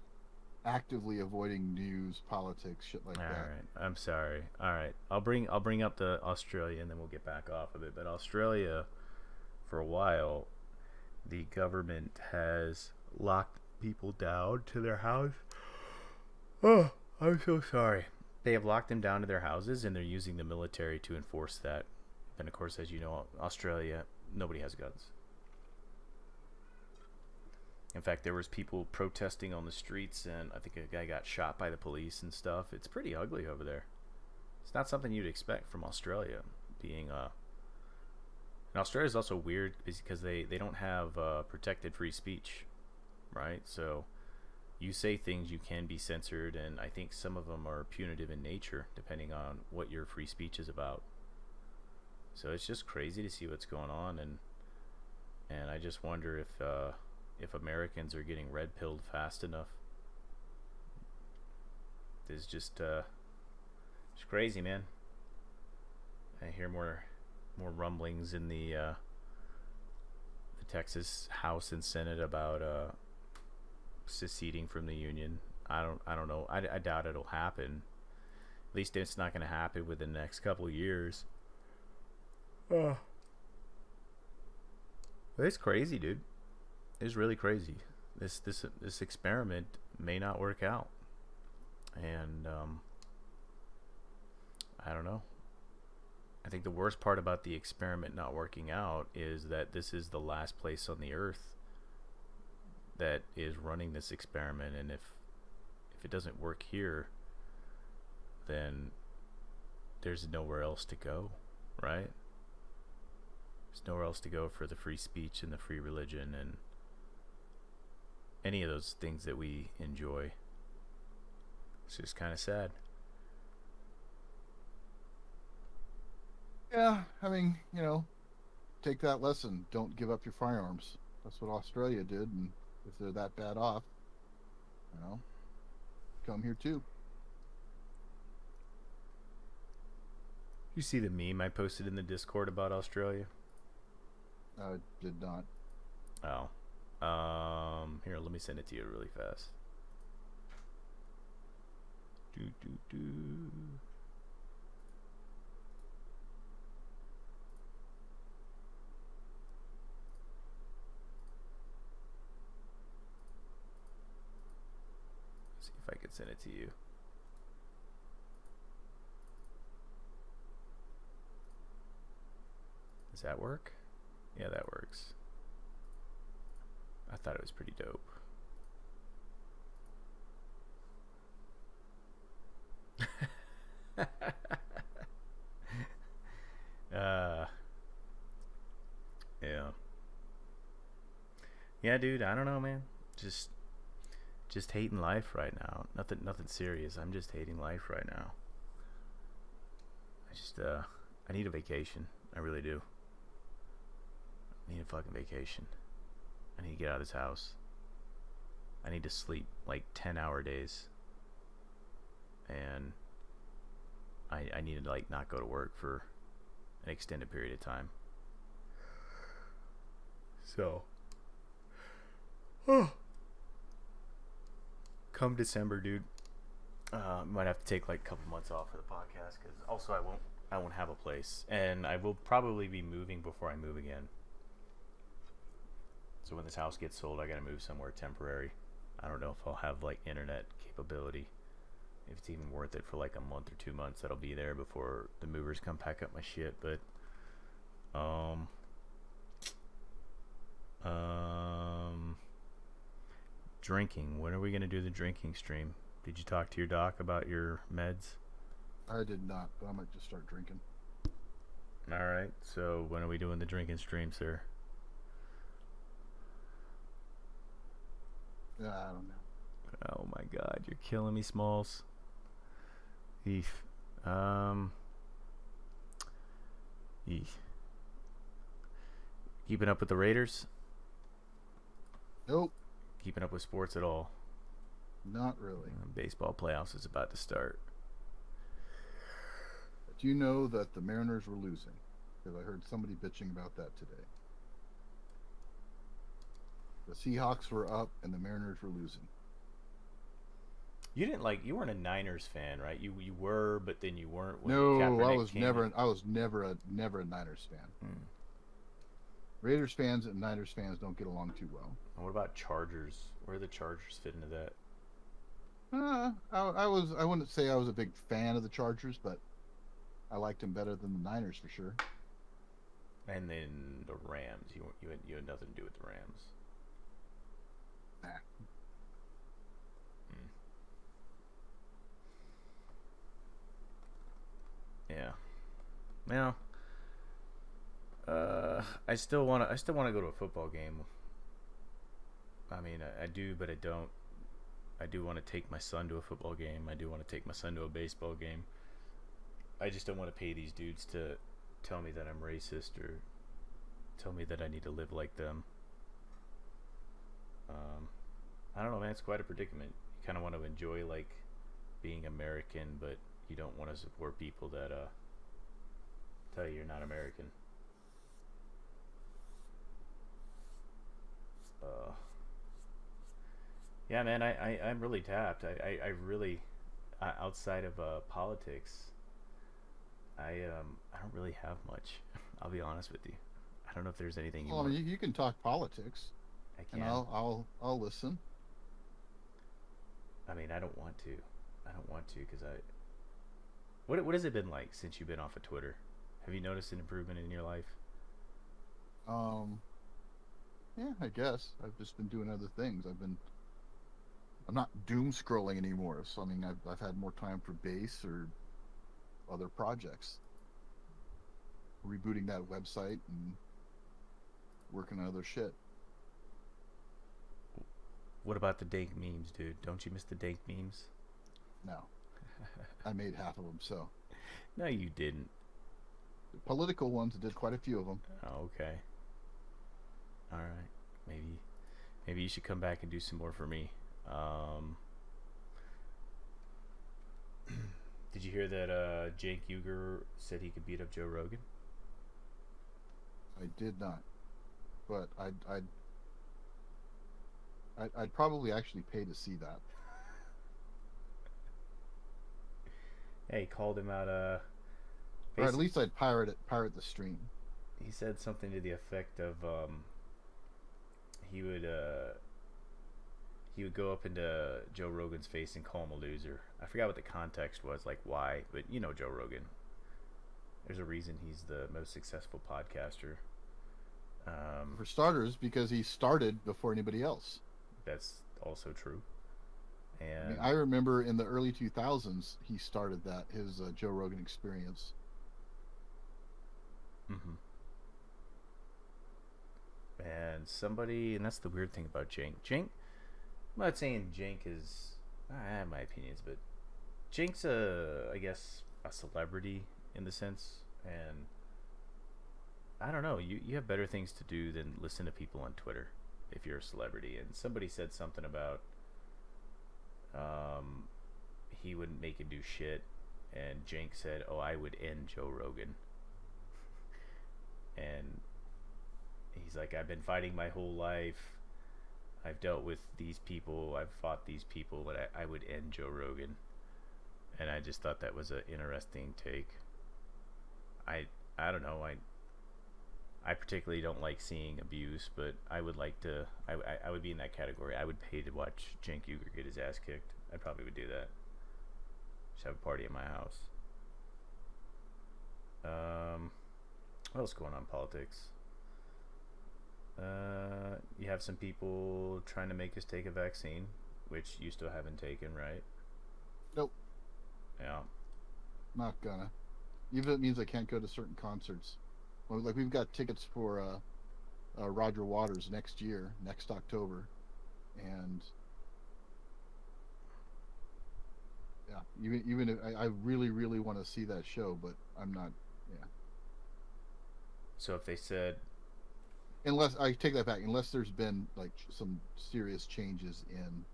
actively avoiding news, politics, shit like that. All right. I'm sorry. All right. I'll bring up the Australia, and then we'll get back off of it. But Australia, for a while, the government has locked people down to their house. Oh, I'm so sorry. They have locked them down to their houses, and they're using the military to enforce that. And of course, as you know, Australia, nobody has guns. In fact, there was people protesting on the streets, and I think a guy got shot by the police and stuff. It's pretty ugly over there. It's not something you'd expect from Australia, being and Australia is also weird because they don't have protected free speech, right? So you say things, you can be censored, and I think some of them are punitive in nature, depending on what your free speech is about. So it's just crazy to see what's going on, and I just wonder if Americans are getting red pilled fast enough. It's just it's crazy, man. I hear more rumblings in the Texas House and Senate about seceding from the union. I don't know. I doubt it'll happen. At least it's not going to happen within the next couple of years. But it's crazy, dude. It's really crazy. This experiment may not work out, and I don't know. I think the worst part about the experiment not working out is that this is the last place on the earth that is running this experiment, and if it doesn't work here, then there's nowhere else to go, right? There's nowhere else to go for the free speech and the free religion and any of those things that we enjoy. It's just kind of sad. Yeah, I mean, take that lesson. Don't give up your firearms. That's what Australia did, and if they're that bad off, come here too. You see the meme I posted in the Discord about Australia? I did not. Oh. Here, let me send it to you really fast. See if I could send it to you. Does that work? Yeah, that works. I thought it was pretty dope. Yeah. Yeah, dude. I don't know, man. Just hating life right now. Nothing serious. I'm just hating life right now. I need a vacation. I really do. I need a fucking vacation. I need to get out of this house. I need to sleep like 10-hour days. And I need to like not go to work for an extended period of time. So, come December, dude, might have to take like a couple months off for the podcast because also I won't have a place, and I will probably be moving before I move again. So when this house gets sold, I gotta move somewhere temporary. I don't know if I'll have like internet capability, if it's even worth it for like a month or 2 months. That'll be there before the movers come pack up my shit. But drinking. When are we gonna do the drinking stream? Did you talk to your doc about your meds? I did not, but I might just start drinking. All right. So when are we doing the drinking stream, sir? Yeah, I don't know. Oh my God, you're killing me, Smalls. Eef. Keeping up with the Raiders? Nope, Keeping up with sports at all? not really. Baseball playoffs is about to start. But you know that the Mariners were losing, because I heard somebody bitching about that today. The Seahawks were up and the Mariners were losing. You weren't a Niners fan, right? You were, but then you weren't when No, Kaepernick I was came never. in. I was never a Niners fan. Raiders fans and Niners fans don't get along too well. And what about Chargers? Where do the Chargers fit into that? I wouldn't say I was a big fan of the Chargers, but I liked them better than the Niners for sure. And then the Rams. You had nothing to do with the Rams. Nah. Yeah. Well, I still want to go to a football game. I mean, I do, but I don't. I do want to take my son to a football game. I do want to take my son to a baseball game. I just don't want to pay these dudes to tell me that I'm racist or tell me that I need to live like them. I don't know, man. It's quite a predicament. You kind of want to enjoy like being American, but you don't want to support people that tell you you're not American. Yeah, man, I'm really tapped. I really, outside of politics, I don't really have much. I'll be honest with you. I don't know if there's anything you Well, I want. mean, you can talk politics, I can. and I'll listen. I mean, I don't want to. I don't want to because What has it been like since you've been off of Twitter? Have you noticed an improvement in your life? Yeah, I guess I've just been doing other things. I'm not doom scrolling anymore. So I mean, I've had more time for base or other projects. Rebooting that website and working on other shit. What about the dank memes, dude? Don't you miss the dank memes? No, I made half of them. So No, you didn't. the political ones, I did quite a few of them. Oh, okay. All right. Maybe you should come back and do some more for me. Did you hear that Jake Uger said he could beat up Joe Rogan? I did not, but I'd probably actually pay to see that. Yeah, he called him out. Or at least I'd pirate the stream. He said something to the effect of he would go up into Joe Rogan's face and call him a loser. I forgot what the context was, like why, but you know Joe Rogan. There's a reason he's the most successful podcaster. For starters, because he started before anybody else. That's also true. And I mean, I remember in the early 2000s, he started his Joe Rogan Experience. Mhm. and somebody, and that's the weird thing about Jink. Jink, I'm not saying Jink is, I have my opinions, but Jink's I guess, a celebrity in the sense, and I don't know, you have better things to do than listen to people on Twitter if you're a celebrity. And somebody said something about he wouldn't make him do shit, and Jink said, "Oh, I would end Joe Rogan." And he's like, "I've been fighting my whole life. I've dealt with these people. I've fought these people, but I would end Joe Rogan." And I just thought that was an interesting take. I don't know. I particularly don't like seeing abuse, but I would like to. I would be in that category. I would pay to watch Cenk Uygur get his ass kicked. I probably would do that. Just have a party at my house. What else going on in politics? You have some people trying to make us take a vaccine, which you still haven't taken, right? Nope. Yeah. Not gonna. Even if it means I can't go to certain concerts. Well, like we've got tickets for Roger Waters next year, next October, and yeah, even if I really really want to see that show, but I'm not. Yeah. So if they said, Unless I take that back, unless there's been like some serious changes in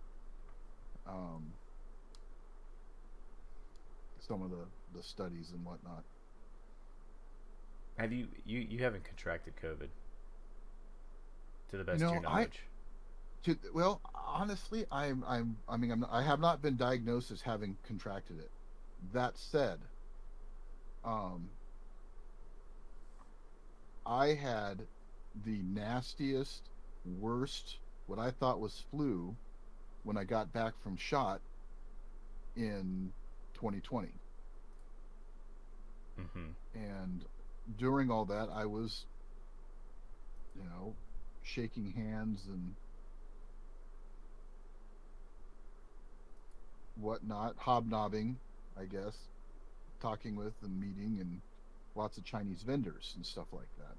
some of the studies and whatnot. have you haven't contracted COVID to the best of your knowledge? Well, honestly, I have not been diagnosed as having contracted it. That said, I had the nastiest, worst, what I thought was flu when I got back from shot in 2020. And during all that, I was, shaking hands and whatnot, hobnobbing, I guess, talking with and meeting, and lots of Chinese vendors and stuff like that.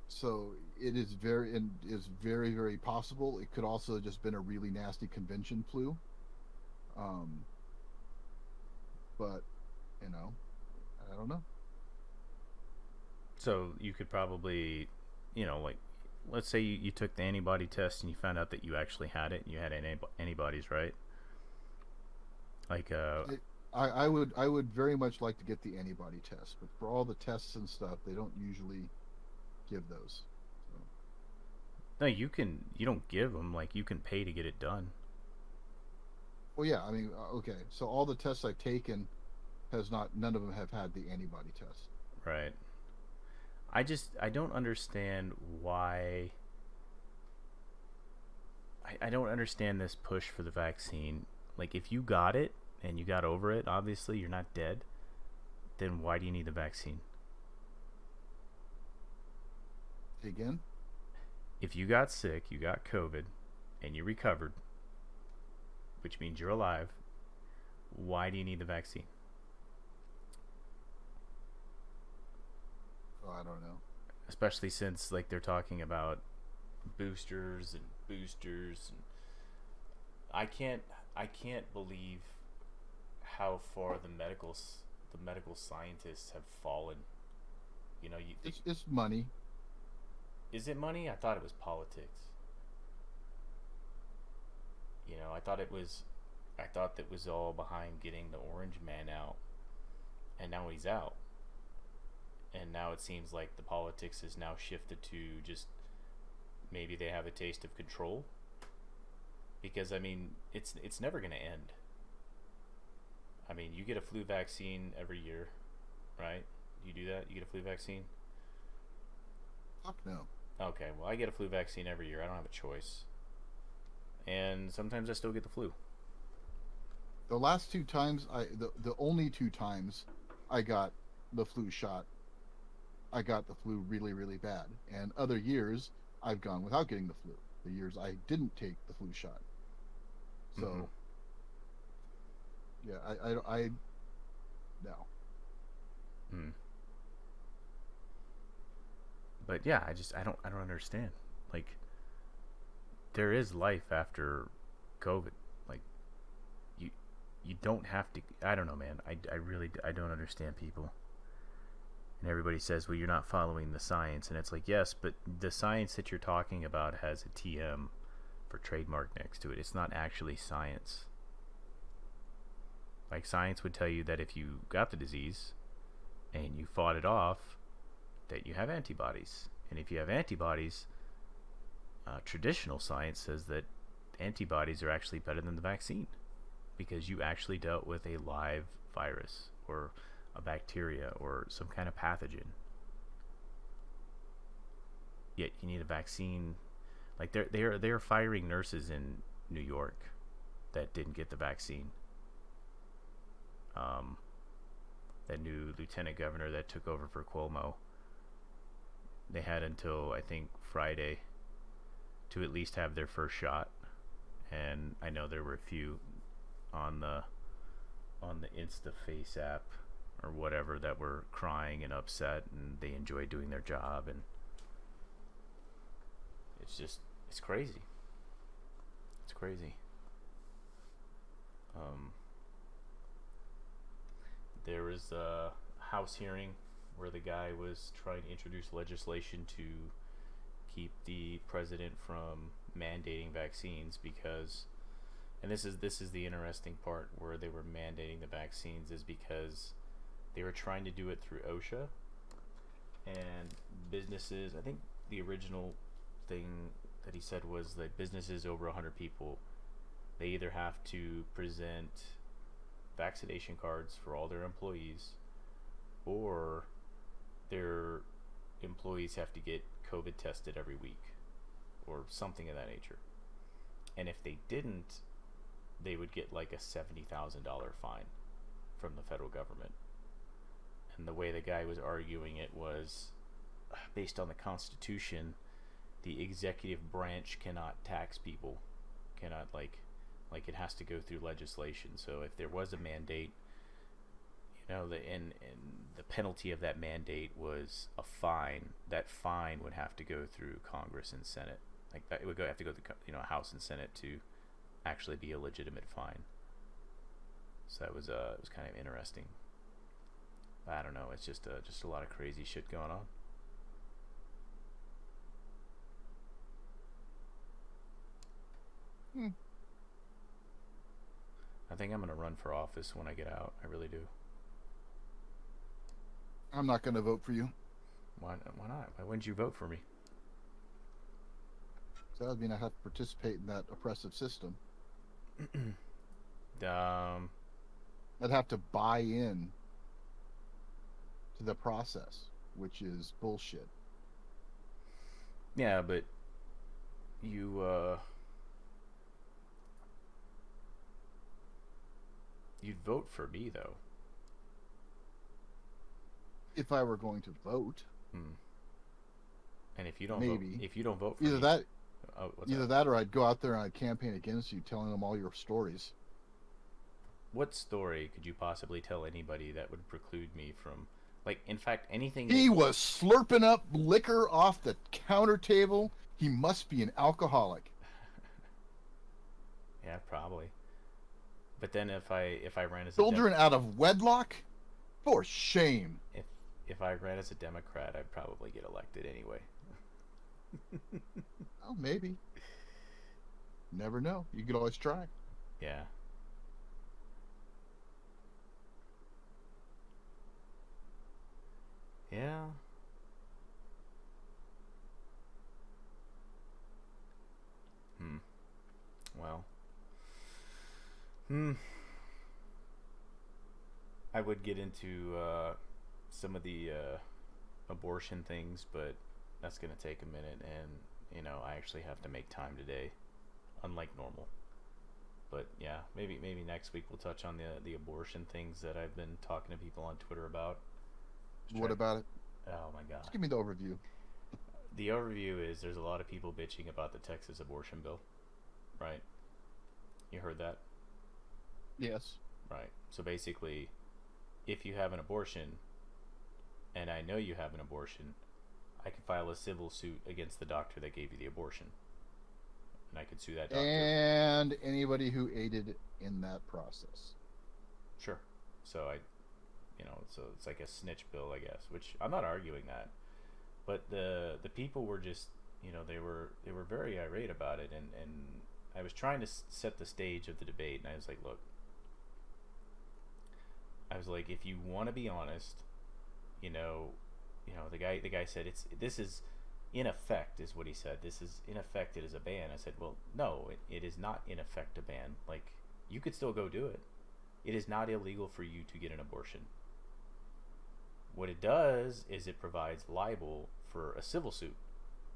So it is very, very possible. It could also have just been a really nasty convention flu. But, I don't know. So you could probably, like, let's say you took the antibody test and you found out that you actually had it and you had antibodies, right? Like, I would very much like to get the antibody test, but for all the tests and stuff, they don't usually give those. So. No, you don't give them, like, you can pay to get it done. Well, yeah, I mean, okay, so all the tests I've taken none of them have had the antibody test. Right. I don't understand why. I don't understand this push for the vaccine. Like, if you got it and you got over it, obviously you're not dead, then why do you need the vaccine? Again? If you got sick, you got COVID, and you recovered, which means you're alive, why do you need the vaccine? Oh, I don't know. Especially since, like, they're talking about boosters. And I can't believe how far the medical scientists have fallen. It's money. Is it money? I thought it was politics. I thought that was all behind getting the Orange Man out, and now he's out. And now it seems like the politics has now shifted to just maybe they have a taste of control. Because, I mean, it's never going to end. I mean, you get a flu vaccine every year, right? You do that? You get a flu vaccine? Fuck no. Okay, well, I get a flu vaccine every year. I don't have a choice. And sometimes I still get the flu. The last two times, the only two times I got the flu shot, I got the flu really, really bad. And other years, I've gone without getting the flu. The years I didn't take the flu shot. So, yeah, I no. But yeah, I don't understand. Like, there is life after COVID. Like, you you don't have to. I don't know, man. I really I don't understand people. And everybody says, well, you're not following the science, and it's like, yes, but the science that you're talking about has a TM for trademark next to it. It's not actually science. Like, science would tell you that if you got the disease and you fought it off, that you have antibodies. And if you have antibodies, traditional science says that antibodies are actually better than the vaccine because you actually dealt with a live virus or a bacteria or some kind of pathogen. Yet you need a vaccine. Like, they're firing nurses in New York that didn't get the vaccine. That new lieutenant governor that took over for Cuomo, they had until I think Friday to at least have their first shot, and I know there were a few on the InstaFace app or whatever that were crying and upset, and they enjoy doing their job, and it's crazy. It's crazy. There was a House hearing where the guy was trying to introduce legislation to keep the president from mandating vaccines because, and this is the interesting part where they were mandating the vaccines, is because they were trying to do it through OSHA and businesses. I think the original thing that he said was that businesses over 100 people, they either have to present vaccination cards for all their employees, or their employees have to get COVID tested every week or something of that nature. And if they didn't, they would get like a $70,000 fine from the federal government. And the way the guy was arguing it was, based on the Constitution, the executive branch cannot tax people, cannot like it has to go through legislation. So if there was a mandate, you know, and the penalty of that mandate was a fine, that fine would have to go through Congress and Senate. Like that, it would have to go through, you know, House and Senate to actually be a legitimate fine. So that was it was kind of interesting. I don't know. It's just a lot of crazy shit going on. I think I'm gonna run for office when I get out. I really do. I'm not going to vote for you. Why not? Why wouldn't you vote for me? So that would mean I have to participate in that oppressive system. I'd have to buy in to the process, which is bullshit. Yeah, but you'd vote for me though. If I were going to vote. And if you don't maybe vote, if you don't vote for either me, that either that or I'd go out there and I'd campaign against you, telling them all your stories. What story could you possibly tell anybody that would preclude me from, like, in fact, anything? He was slurping up liquor off the counter table. He must be an alcoholic. Yeah, probably. But then if I ran as children out of wedlock, for shame. If I ran as a Democrat, I'd probably get elected anyway. Oh, maybe. Never know. You could always try. Yeah. Yeah. Well. I would get into some of the abortion things, but that's going to take a minute, and you know, I actually have to make time today, unlike normal. But yeah, maybe next week we'll touch on the abortion things that I've been talking to people on Twitter about. What about it? Oh my god. Just give me the overview. The overview is there's a lot of people bitching about the Texas abortion bill, right? You heard that? Yes. Right. So basically, if you have an abortion, and I know you have an abortion, I could file a civil suit against the doctor that gave you the abortion, and I could sue that doctor. And anybody who aided in that process. Sure. So so it's like a snitch bill, I guess. Which I'm not arguing that, but the people were just, they were very irate about it, and I was trying to set the stage of the debate, and I was like, look, if you want to be honest, the guy said this is in effect, is what he said. This is in effect, it is a ban. I said, well, no, it is not in effect a ban. Like, you could still go do it. It is not illegal for you to get an abortion. What it does is it provides libel for a civil suit,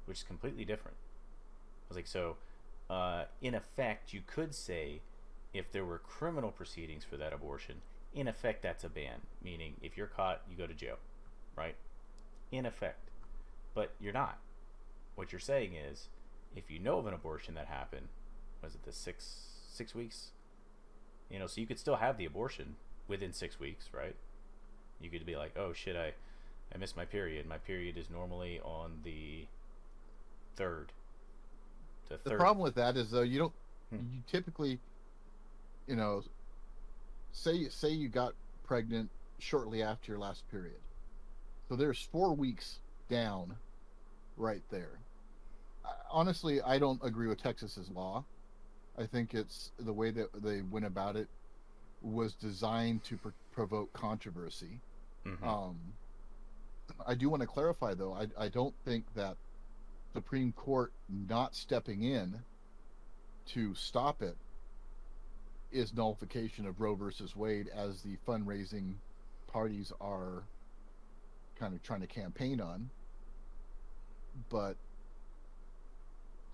which is completely different. I was like, so in effect, you could say if there were criminal proceedings for that abortion, in effect, that's a ban. Meaning, if you're caught, you go to jail, right? In effect. But you're not. What you're saying is, if you know of an abortion that happened, was it the six weeks? So you could still have the abortion within 6 weeks, right? You could be like, oh shit, I missed my period. My period is normally on the 3rd. The problem with that is, though, you typically, say you got pregnant shortly after your last period. So there's 4 weeks down right there. Honestly, I don't agree with Texas's law. I think it's the way that they went about it was designed to provoke controversy. Mm-hmm. I do want to clarify, though, I don't think that Supreme Court not stepping in to stop it is nullification of Roe versus Wade, as the fundraising parties are kind of trying to campaign on. But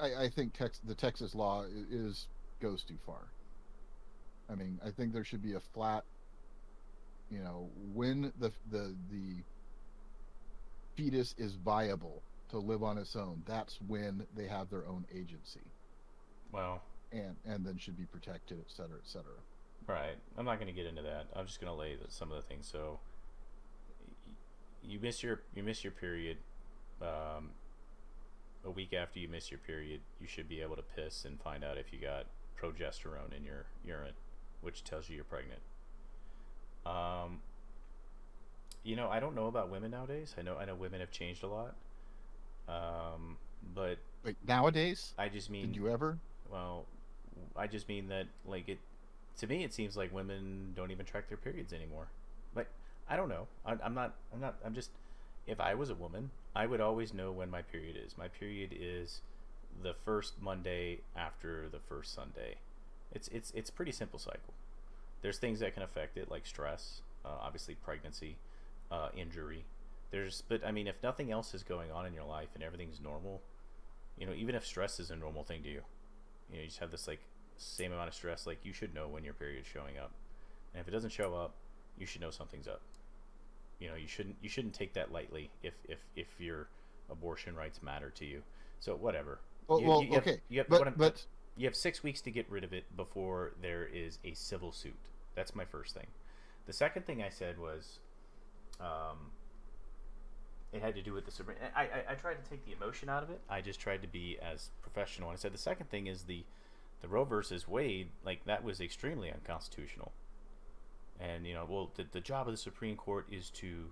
I think the Texas law goes too far. I mean, I think there should be a flat, when the fetus is viable to live on its own, that's when they have their own agency. Well, and then should be protected, et cetera, et cetera. Right. I'm not going to get into that. I'm just going to lay some of the things. So you miss your period. A week after you miss your period, you should be able to piss and find out if you got progesterone in your urine, which tells you you're pregnant. I don't know about women nowadays. I know women have changed a lot. But wait, nowadays? I just mean, did you ever? Well, I just mean that, to me, it seems like women don't even track their periods anymore. Like, I don't know. I'm just, if I was a woman, I would always know when my period is. My period is the first Monday after the first Sunday. It's pretty simple cycle. There's things that can affect it, like stress, obviously pregnancy, injury. But I mean, if nothing else is going on in your life and everything's normal, even if stress is a normal thing to you, you just have this same amount of stress. Like, you should know when your period's showing up, and if it doesn't show up, you should know something's up. You shouldn't take that lightly if your abortion rights matter to you. So whatever. Okay. But you have 6 weeks to get rid of it before there is a civil suit. That's my first thing. The second thing I said was, it had to do with the Supreme. I tried to take the emotion out of it. I just tried to be as professional. And I said the second thing is the Roe versus Wade, that was extremely unconstitutional. And the job of the Supreme Court is to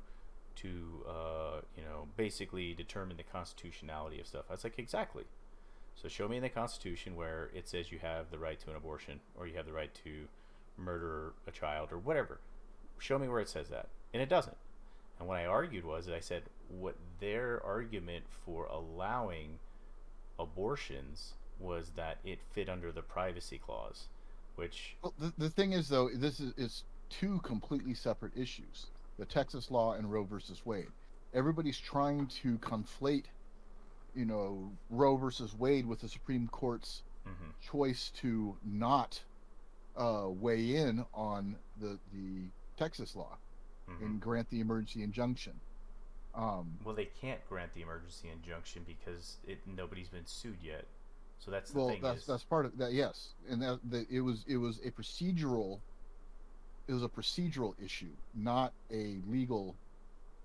basically determine the constitutionality of stuff. I was like, exactly. So show me in the Constitution where it says you have the right to an abortion, or you have the right to murder a child, or whatever. Show me where it says that, and it doesn't. And what I argued was that I said what their argument for allowing abortions was that it fit under the privacy clause, which. Well, the thing is, though, this is two completely separate issues: the Texas law and Roe versus Wade. Everybody's trying to conflate, Roe versus Wade with the Supreme Court's choice to not weigh in on the Texas law and grant the emergency injunction. Well, they can't grant the emergency injunction because nobody's been sued yet. So that's the thing. That's part of that. Yes, and it was a procedural. It was a procedural issue, not a legal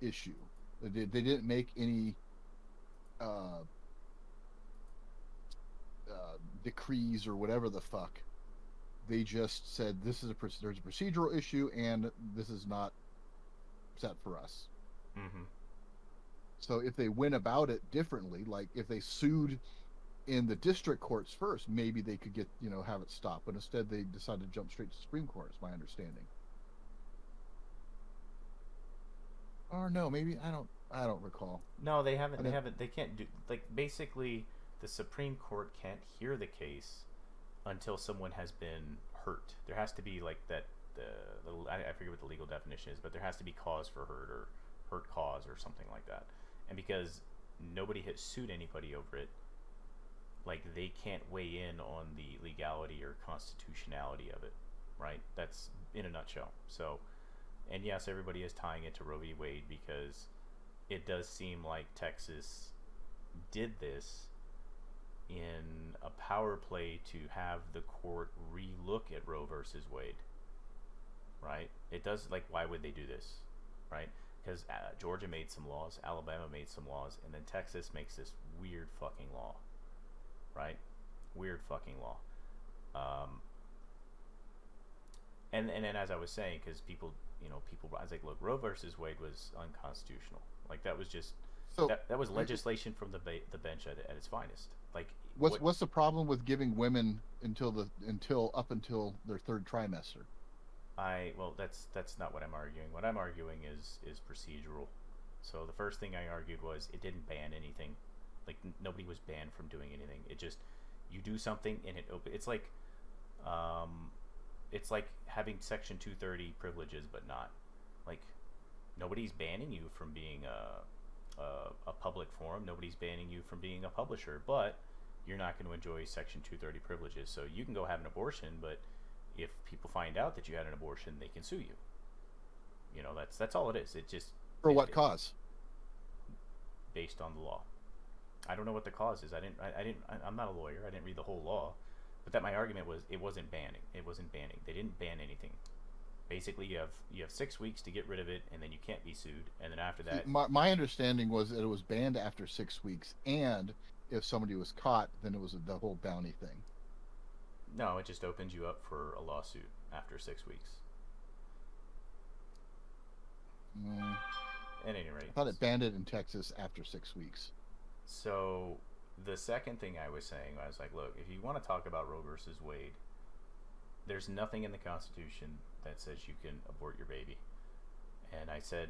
issue. They didn't make any uh, decrees or whatever the fuck. They just said there's a procedural issue and this is not set for us. Mm-hmm. So if they went about it differently, like if they sued in the district courts first, maybe they could get, have it stopped. But instead they decided to jump straight to Supreme Court, is my understanding. Or no, maybe I don't recall. No, they haven't. They haven't. They can't do, like, basically the Supreme Court can't hear the case until someone has been hurt. There has to be like that. I forget what the legal definition is, but there has to be cause for hurt or hurt cause or something like that. And because nobody has sued anybody over it, like, they can't weigh in on the legality or constitutionality of it, right? That's in a nutshell. So, and yes, everybody is tying it to Roe v. Wade because it does seem like Texas did this in a power play to have the court re-look at Roe versus Wade, right? It does, like, why would they do this, right? Because Georgia made some laws, Alabama made some laws, and then Texas makes this weird fucking law, right? Weird fucking law. And as I was saying, because people, I was like, look, Roe versus Wade was unconstitutional. Like, that was just, So that was legislation from the bench at its finest. Like, what's the problem with giving women until up until their third trimester? Well, that's not what I'm arguing. What I'm arguing is procedural. So the first thing I argued was it didn't ban anything. Like, nobody was banned from doing anything. It just, you do something and it's like having Section 230 privileges, but not. Like, nobody's banning you from being a public forum. Nobody's banning you from being a publisher, but you're not going to enjoy Section 230 privileges. So you can go have an abortion, but if people find out that you had an abortion, they can sue you. That's all it is. It just, For what cause? based on the law. I don't know what the cause is. I'm not a lawyer. I didn't read the whole law, but that my argument was it wasn't banning. They didn't ban anything. Basically, you have 6 weeks to get rid of it, and then you can't be sued. And then after that, My understanding was that it was banned after 6 weeks, and if somebody was caught, then it was the whole bounty thing. no, it just opens you up for a lawsuit after 6 weeks. At any rate, I thought it banned it in Texas after 6 weeks. So the second thing I was saying, I was like, look, if you want to talk about Roe versus Wade, there's nothing in the Constitution that says you can abort your baby. And I said,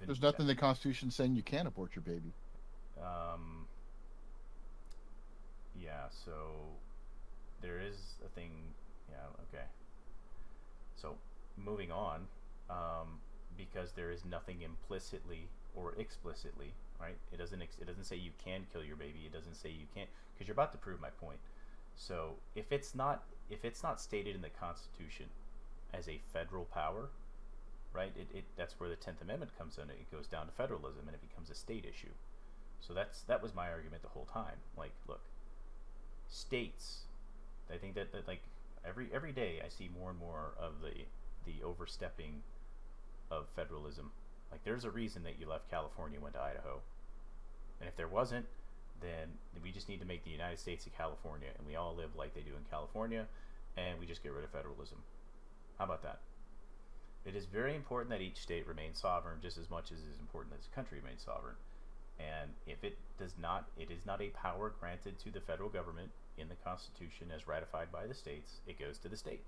There's nothing in the Constitution saying you can't abort your baby. Yeah, so there is a thing. Yeah, okay. So moving on, because there is nothing implicitly or explicitly, right? It doesn't say you can kill your baby. It doesn't say you can't, because you're about to prove my point. So if it's not stated in the Constitution as a federal power, right? That's where the 10th Amendment comes in. It goes down to federalism and it becomes a state issue. So that was my argument the whole time. Like, look, states, I think that like every day I see more and more of the overstepping of federalism. Like, there's a reason that you left California and went to Idaho. And if there wasn't, then we just need to make the United States a California, and we all live like they do in California, and we just get rid of federalism. How about that? It is very important that each state remains sovereign just as much as it is important that the country remains sovereign. And if it does not, it is not a power granted to the federal government in the Constitution as ratified by the states. It goes to the state.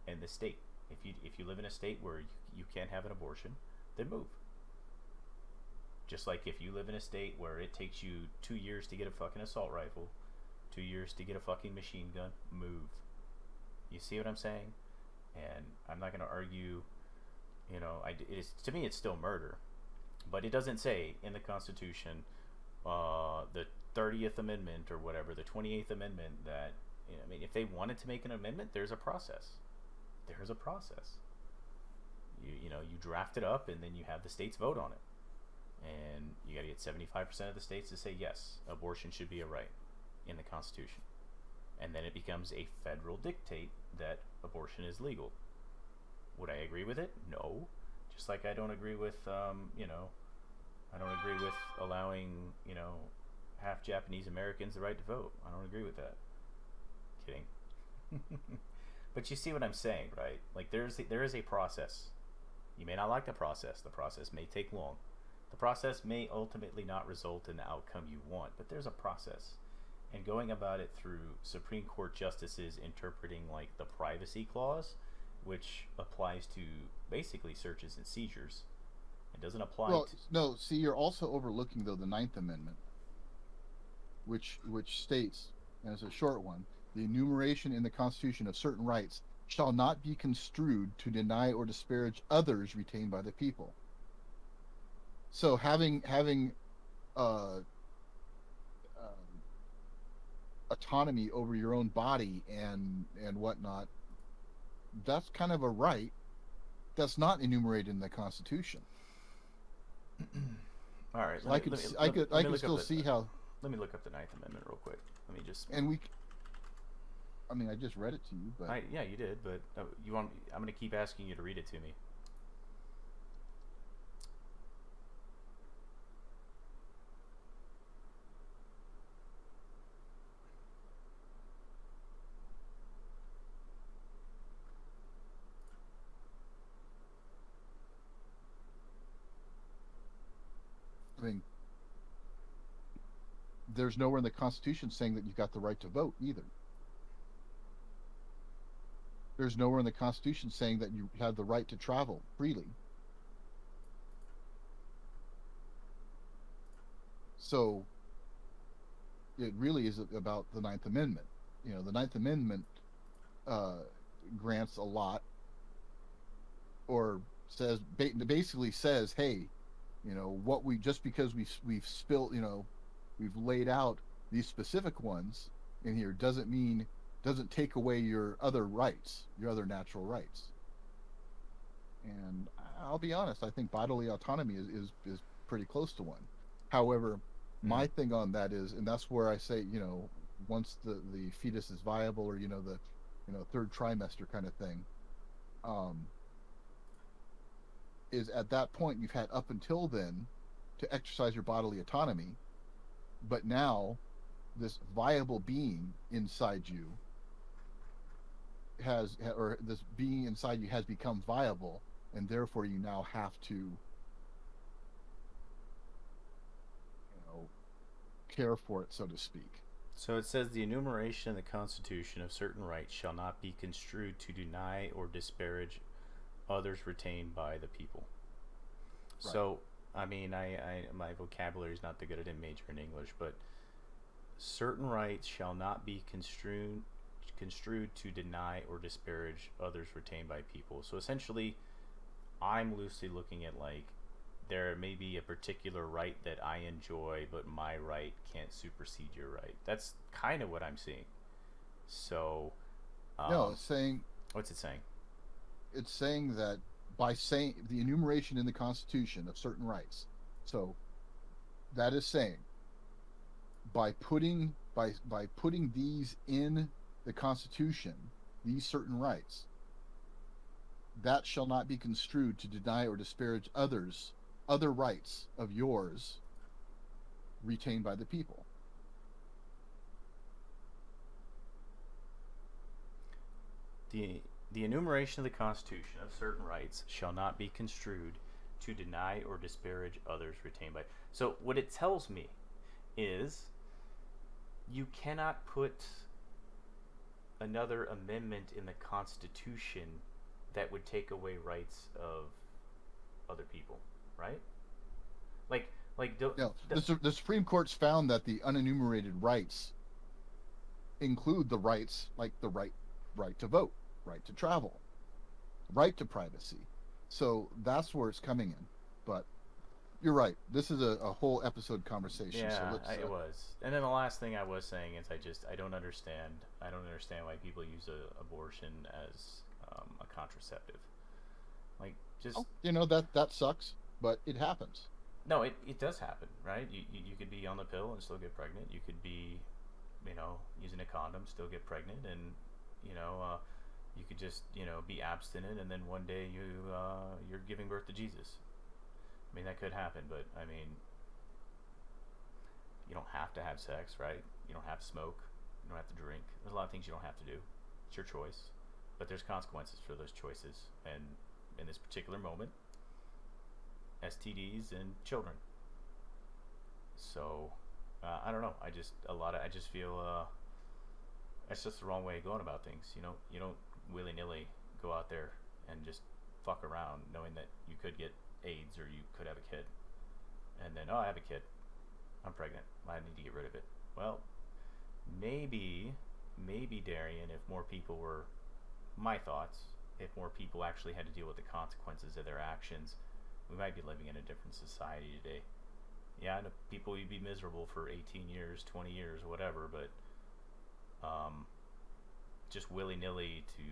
And the state, if you live in a state where you can't have an abortion, then move. Just like if you live in a state where it takes you 2 years to get a fucking assault rifle, 2 years to get a fucking machine gun, move. You see what I'm saying? And I'm not going to argue, to me it's still murder. But it doesn't say in the Constitution, the 30th Amendment or whatever, the 28th Amendment, that, if they wanted to make an amendment, there's a process. There's a process. You draft it up, and then you have the states vote on it. And you got to get 75% of the states to say yes, abortion should be a right in the Constitution. And then it becomes a federal dictate that abortion is legal. Would I agree with it? No. Just like I don't agree with, I don't agree with allowing, half Japanese Americans the right to vote. I don't agree with that. Kidding. But you see what I'm saying, right? Like there is a process. You may not like the process. The process may take long. The process may ultimately not result in the outcome you want, but there's a process. And going about it through Supreme Court justices interpreting like the privacy clause, which applies to basically searches and seizures. It doesn't apply Well, to... no, see, you're also overlooking, though, the Ninth Amendment, which states, and it's a short one, the enumeration in the Constitution of certain rights shall not be construed to deny or disparage others retained by the people. So having autonomy over your own body and whatnot, that's kind of a right that's not enumerated in the Constitution. All right. So I could still see how. Let me look up the Ninth Amendment real quick. Let me just. And I mean, I just read it to you, but yeah, you did. But you want? I'm going to keep asking you to read it to me. I mean, there's nowhere in the Constitution saying that you've got the right to vote either. There's nowhere in the Constitution saying that you have the right to travel freely. So it really is about the Ninth Amendment. You know, the Ninth Amendment grants a lot, or basically says, hey, you know, what we just because we've spilled, you know, we've laid out these specific ones in here doesn't take away your other rights, your other natural rights. And I'll be honest, I think bodily autonomy is pretty close to one. However, my thing on that is, and that's where I say, you know, once the fetus is viable, or, you know, the, you know, third trimester kind of thing, is at that point you've had up until then to exercise your bodily autonomy, but now this viable being inside you this being inside you has become viable, and therefore you now have to, you know, care for it, so to speak. So it says the enumeration in the Constitution of certain rights shall not be construed to deny or disparage others retained by the people. Right. So, I mean, I my vocabulary is not that good. I didn't major in English, but certain rights shall not be construed to deny or disparage others retained by people. So essentially, I'm loosely looking at, like, there may be a particular right that I enjoy, but my right can't supersede your right. That's kind of what I'm seeing. So, no, it's saying... What's it saying? It's saying that by saying the enumeration in the Constitution of certain rights, so that is saying by putting these in the Constitution, these certain rights, that shall not be construed to deny or disparage other rights of yours retained by the people. The enumeration of the Constitution of certain rights shall not be construed to deny or disparage others retained by... So what it tells me is you cannot put another amendment in the Constitution that would take away rights of other people, right? The Supreme Court's found that the unenumerated rights include the rights, like the right to vote, right to travel, right to privacy. So that's where it's coming in. But you're right. This is a whole episode conversation. Yeah, so it was. And then the last thing I was saying is I don't understand why people use abortion as a contraceptive. Like, just... Oh, you know, that sucks, but it happens. No, it does happen, right? You could be on the pill and still get pregnant. You could be, you know, using a condom, still get pregnant, and, you know, you could just, you know, be abstinent, and then one day you're giving birth to Jesus. I mean, that could happen, but I mean, You don't have to have sex, right? You don't have to smoke. You don't have to drink. There's a lot of things you don't have to do. It's your choice. But there's consequences for those choices. And in this particular moment, STDs and children. So, I don't know. I just feel that's just the wrong way of going about things. You don't willy-nilly go out there and just fuck around knowing that you could get AIDS or you could have a kid. And then, I have a kid. I'm pregnant. I need to get rid of it. Well, maybe Darian, if more people were, my thoughts, if more people actually had to deal with the consequences of their actions, we might be living in a different society today. Yeah, I know people would be miserable for 18 years, 20 years, whatever, but just willy-nilly to,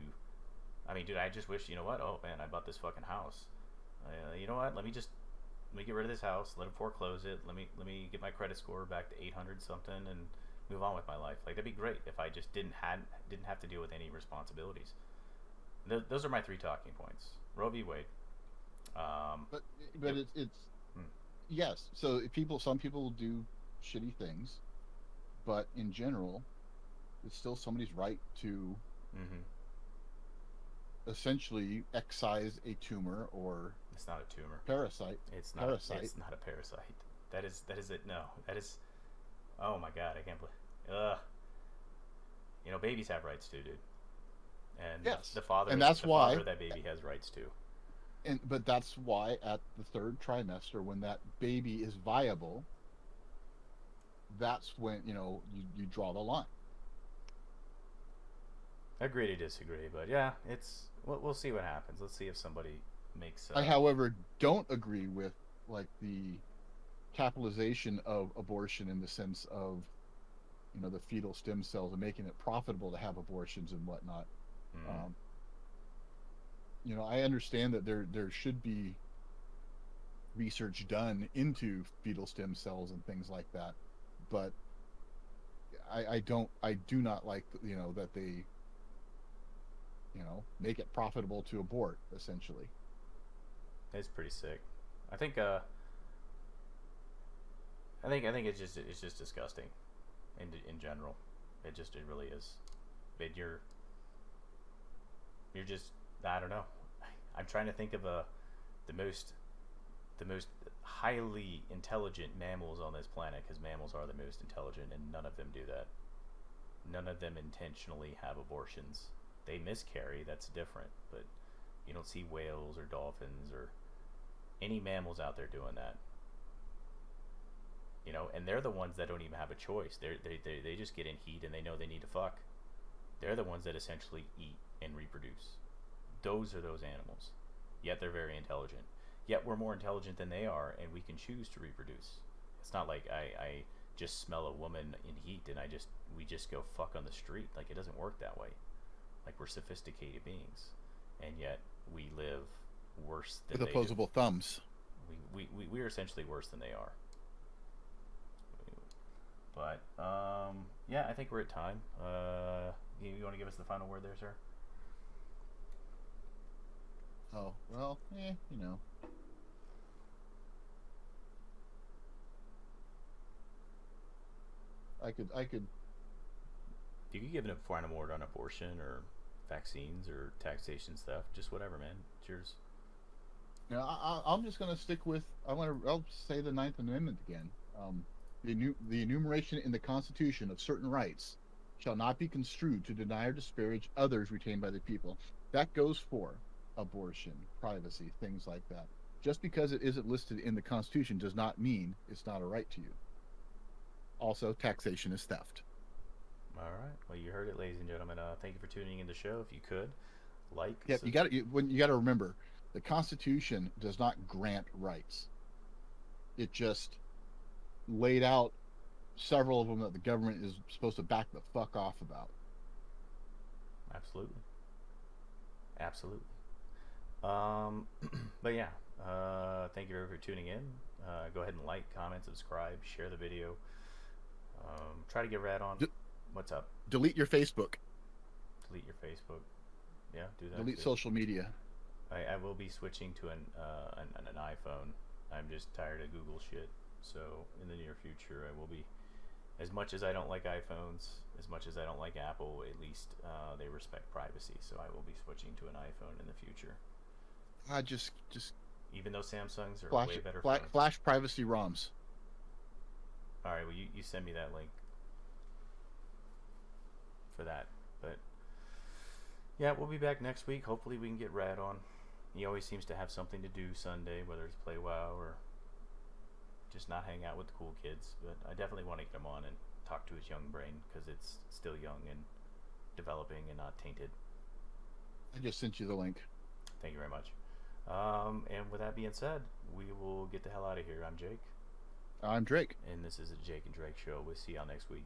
I mean, dude, I just wish, oh man, I bought this fucking house. You know what, let me get rid of this house, let him foreclose it, let me get my credit score back to 800 something and move on with my life. Like, that'd be great if I just didn't have to deal with any responsibilities. Those are my 3 talking points. Roe v. Wade. But it's yes. So some people do shitty things, but in general, it's still somebody's right to essentially excise a tumor or it's not a tumor. Parasite. It's not. It's not a parasite. That is it. No, that is. Oh my god, I can't believe. Babies have rights too, dude. And yes, the father, and that's why father of that baby has rights too. But that's why at the 3rd trimester, when that baby is viable, that's when you draw the line. Agree to disagree, but yeah, we'll see what happens. Let's see if somebody makes. I, however, don't agree with like the capitalization of abortion in the sense of the fetal stem cells and making it profitable to have abortions and whatnot. I understand that there should be research done into fetal stem cells and things like that, but I do not like that they make it profitable to abort, essentially. It's pretty sick. I think it's just disgusting in general. It really is. But you're just, I don't know. I'm trying to think of the most highly intelligent mammals on this planet, because mammals are the most intelligent, and none of them do that. None of them intentionally have abortions. They miscarry, that's different, but you don't see whales or dolphins or any mammals out there doing that. And they're the ones that don't even have a choice. They just get in heat and they know they need to fuck. They're the ones that essentially eat and reproduce. Those are those animals. Yet they're very intelligent. Yet we're more intelligent than they are, and we can choose to reproduce. It's not like I just smell a woman in heat and we just go fuck on the street. Like, it doesn't work that way. Like, we're sophisticated beings, and yet we live worse than with opposable thumbs. We're essentially worse than they are. But yeah, I think we're at time. You want to give us the final word there, sir? Oh, well, I could. You could give it a final word on abortion or vaccines or taxation stuff. Just whatever, man. It's yours. I'm just going to stick with. I'll say the 9th Amendment again. The enumeration in the Constitution of certain rights shall not be construed to deny or disparage others retained by the people. That goes for abortion, privacy, things like that. Just because it isn't listed in the Constitution does not mean it's not a right to you. Also, taxation is theft. All right. Well, you heard it, ladies and gentlemen. Thank you for tuning in the show. If you could, like. Yeah, you got to remember, the Constitution does not grant rights. It just laid out several of them that the government is supposed to back the fuck off about. Absolutely. But yeah, thank you for tuning in. Go ahead and like, comment, subscribe, share the video. Try to get Rad on. What's up? Delete your Facebook. Delete your Facebook. Yeah, do that. Delete too. social media. I will be switching to an iPhone. I'm just tired of Google shit. So in the near future, I will be as much as I don't like iPhones, as much as I don't like Apple, at least they respect privacy. So I will be switching to an iPhone in the future. Just Even though Samsungs are flash, way better flash, phones. flash privacy ROMs. All right, well you send me that link for that. But yeah, we'll be back next week. Hopefully we can get Rad on. He always seems to have something to do Sunday, whether it's play WoW or just not hang out with the cool kids. But I definitely want to get him on and talk to his young brain because it's still young and developing and not tainted. I just sent you the link. Thank you very much. And with that being said, we will get the hell out of here. I'm Jake. I'm Drake. And this is the Jake and Drake Show. We'll see y'all next week.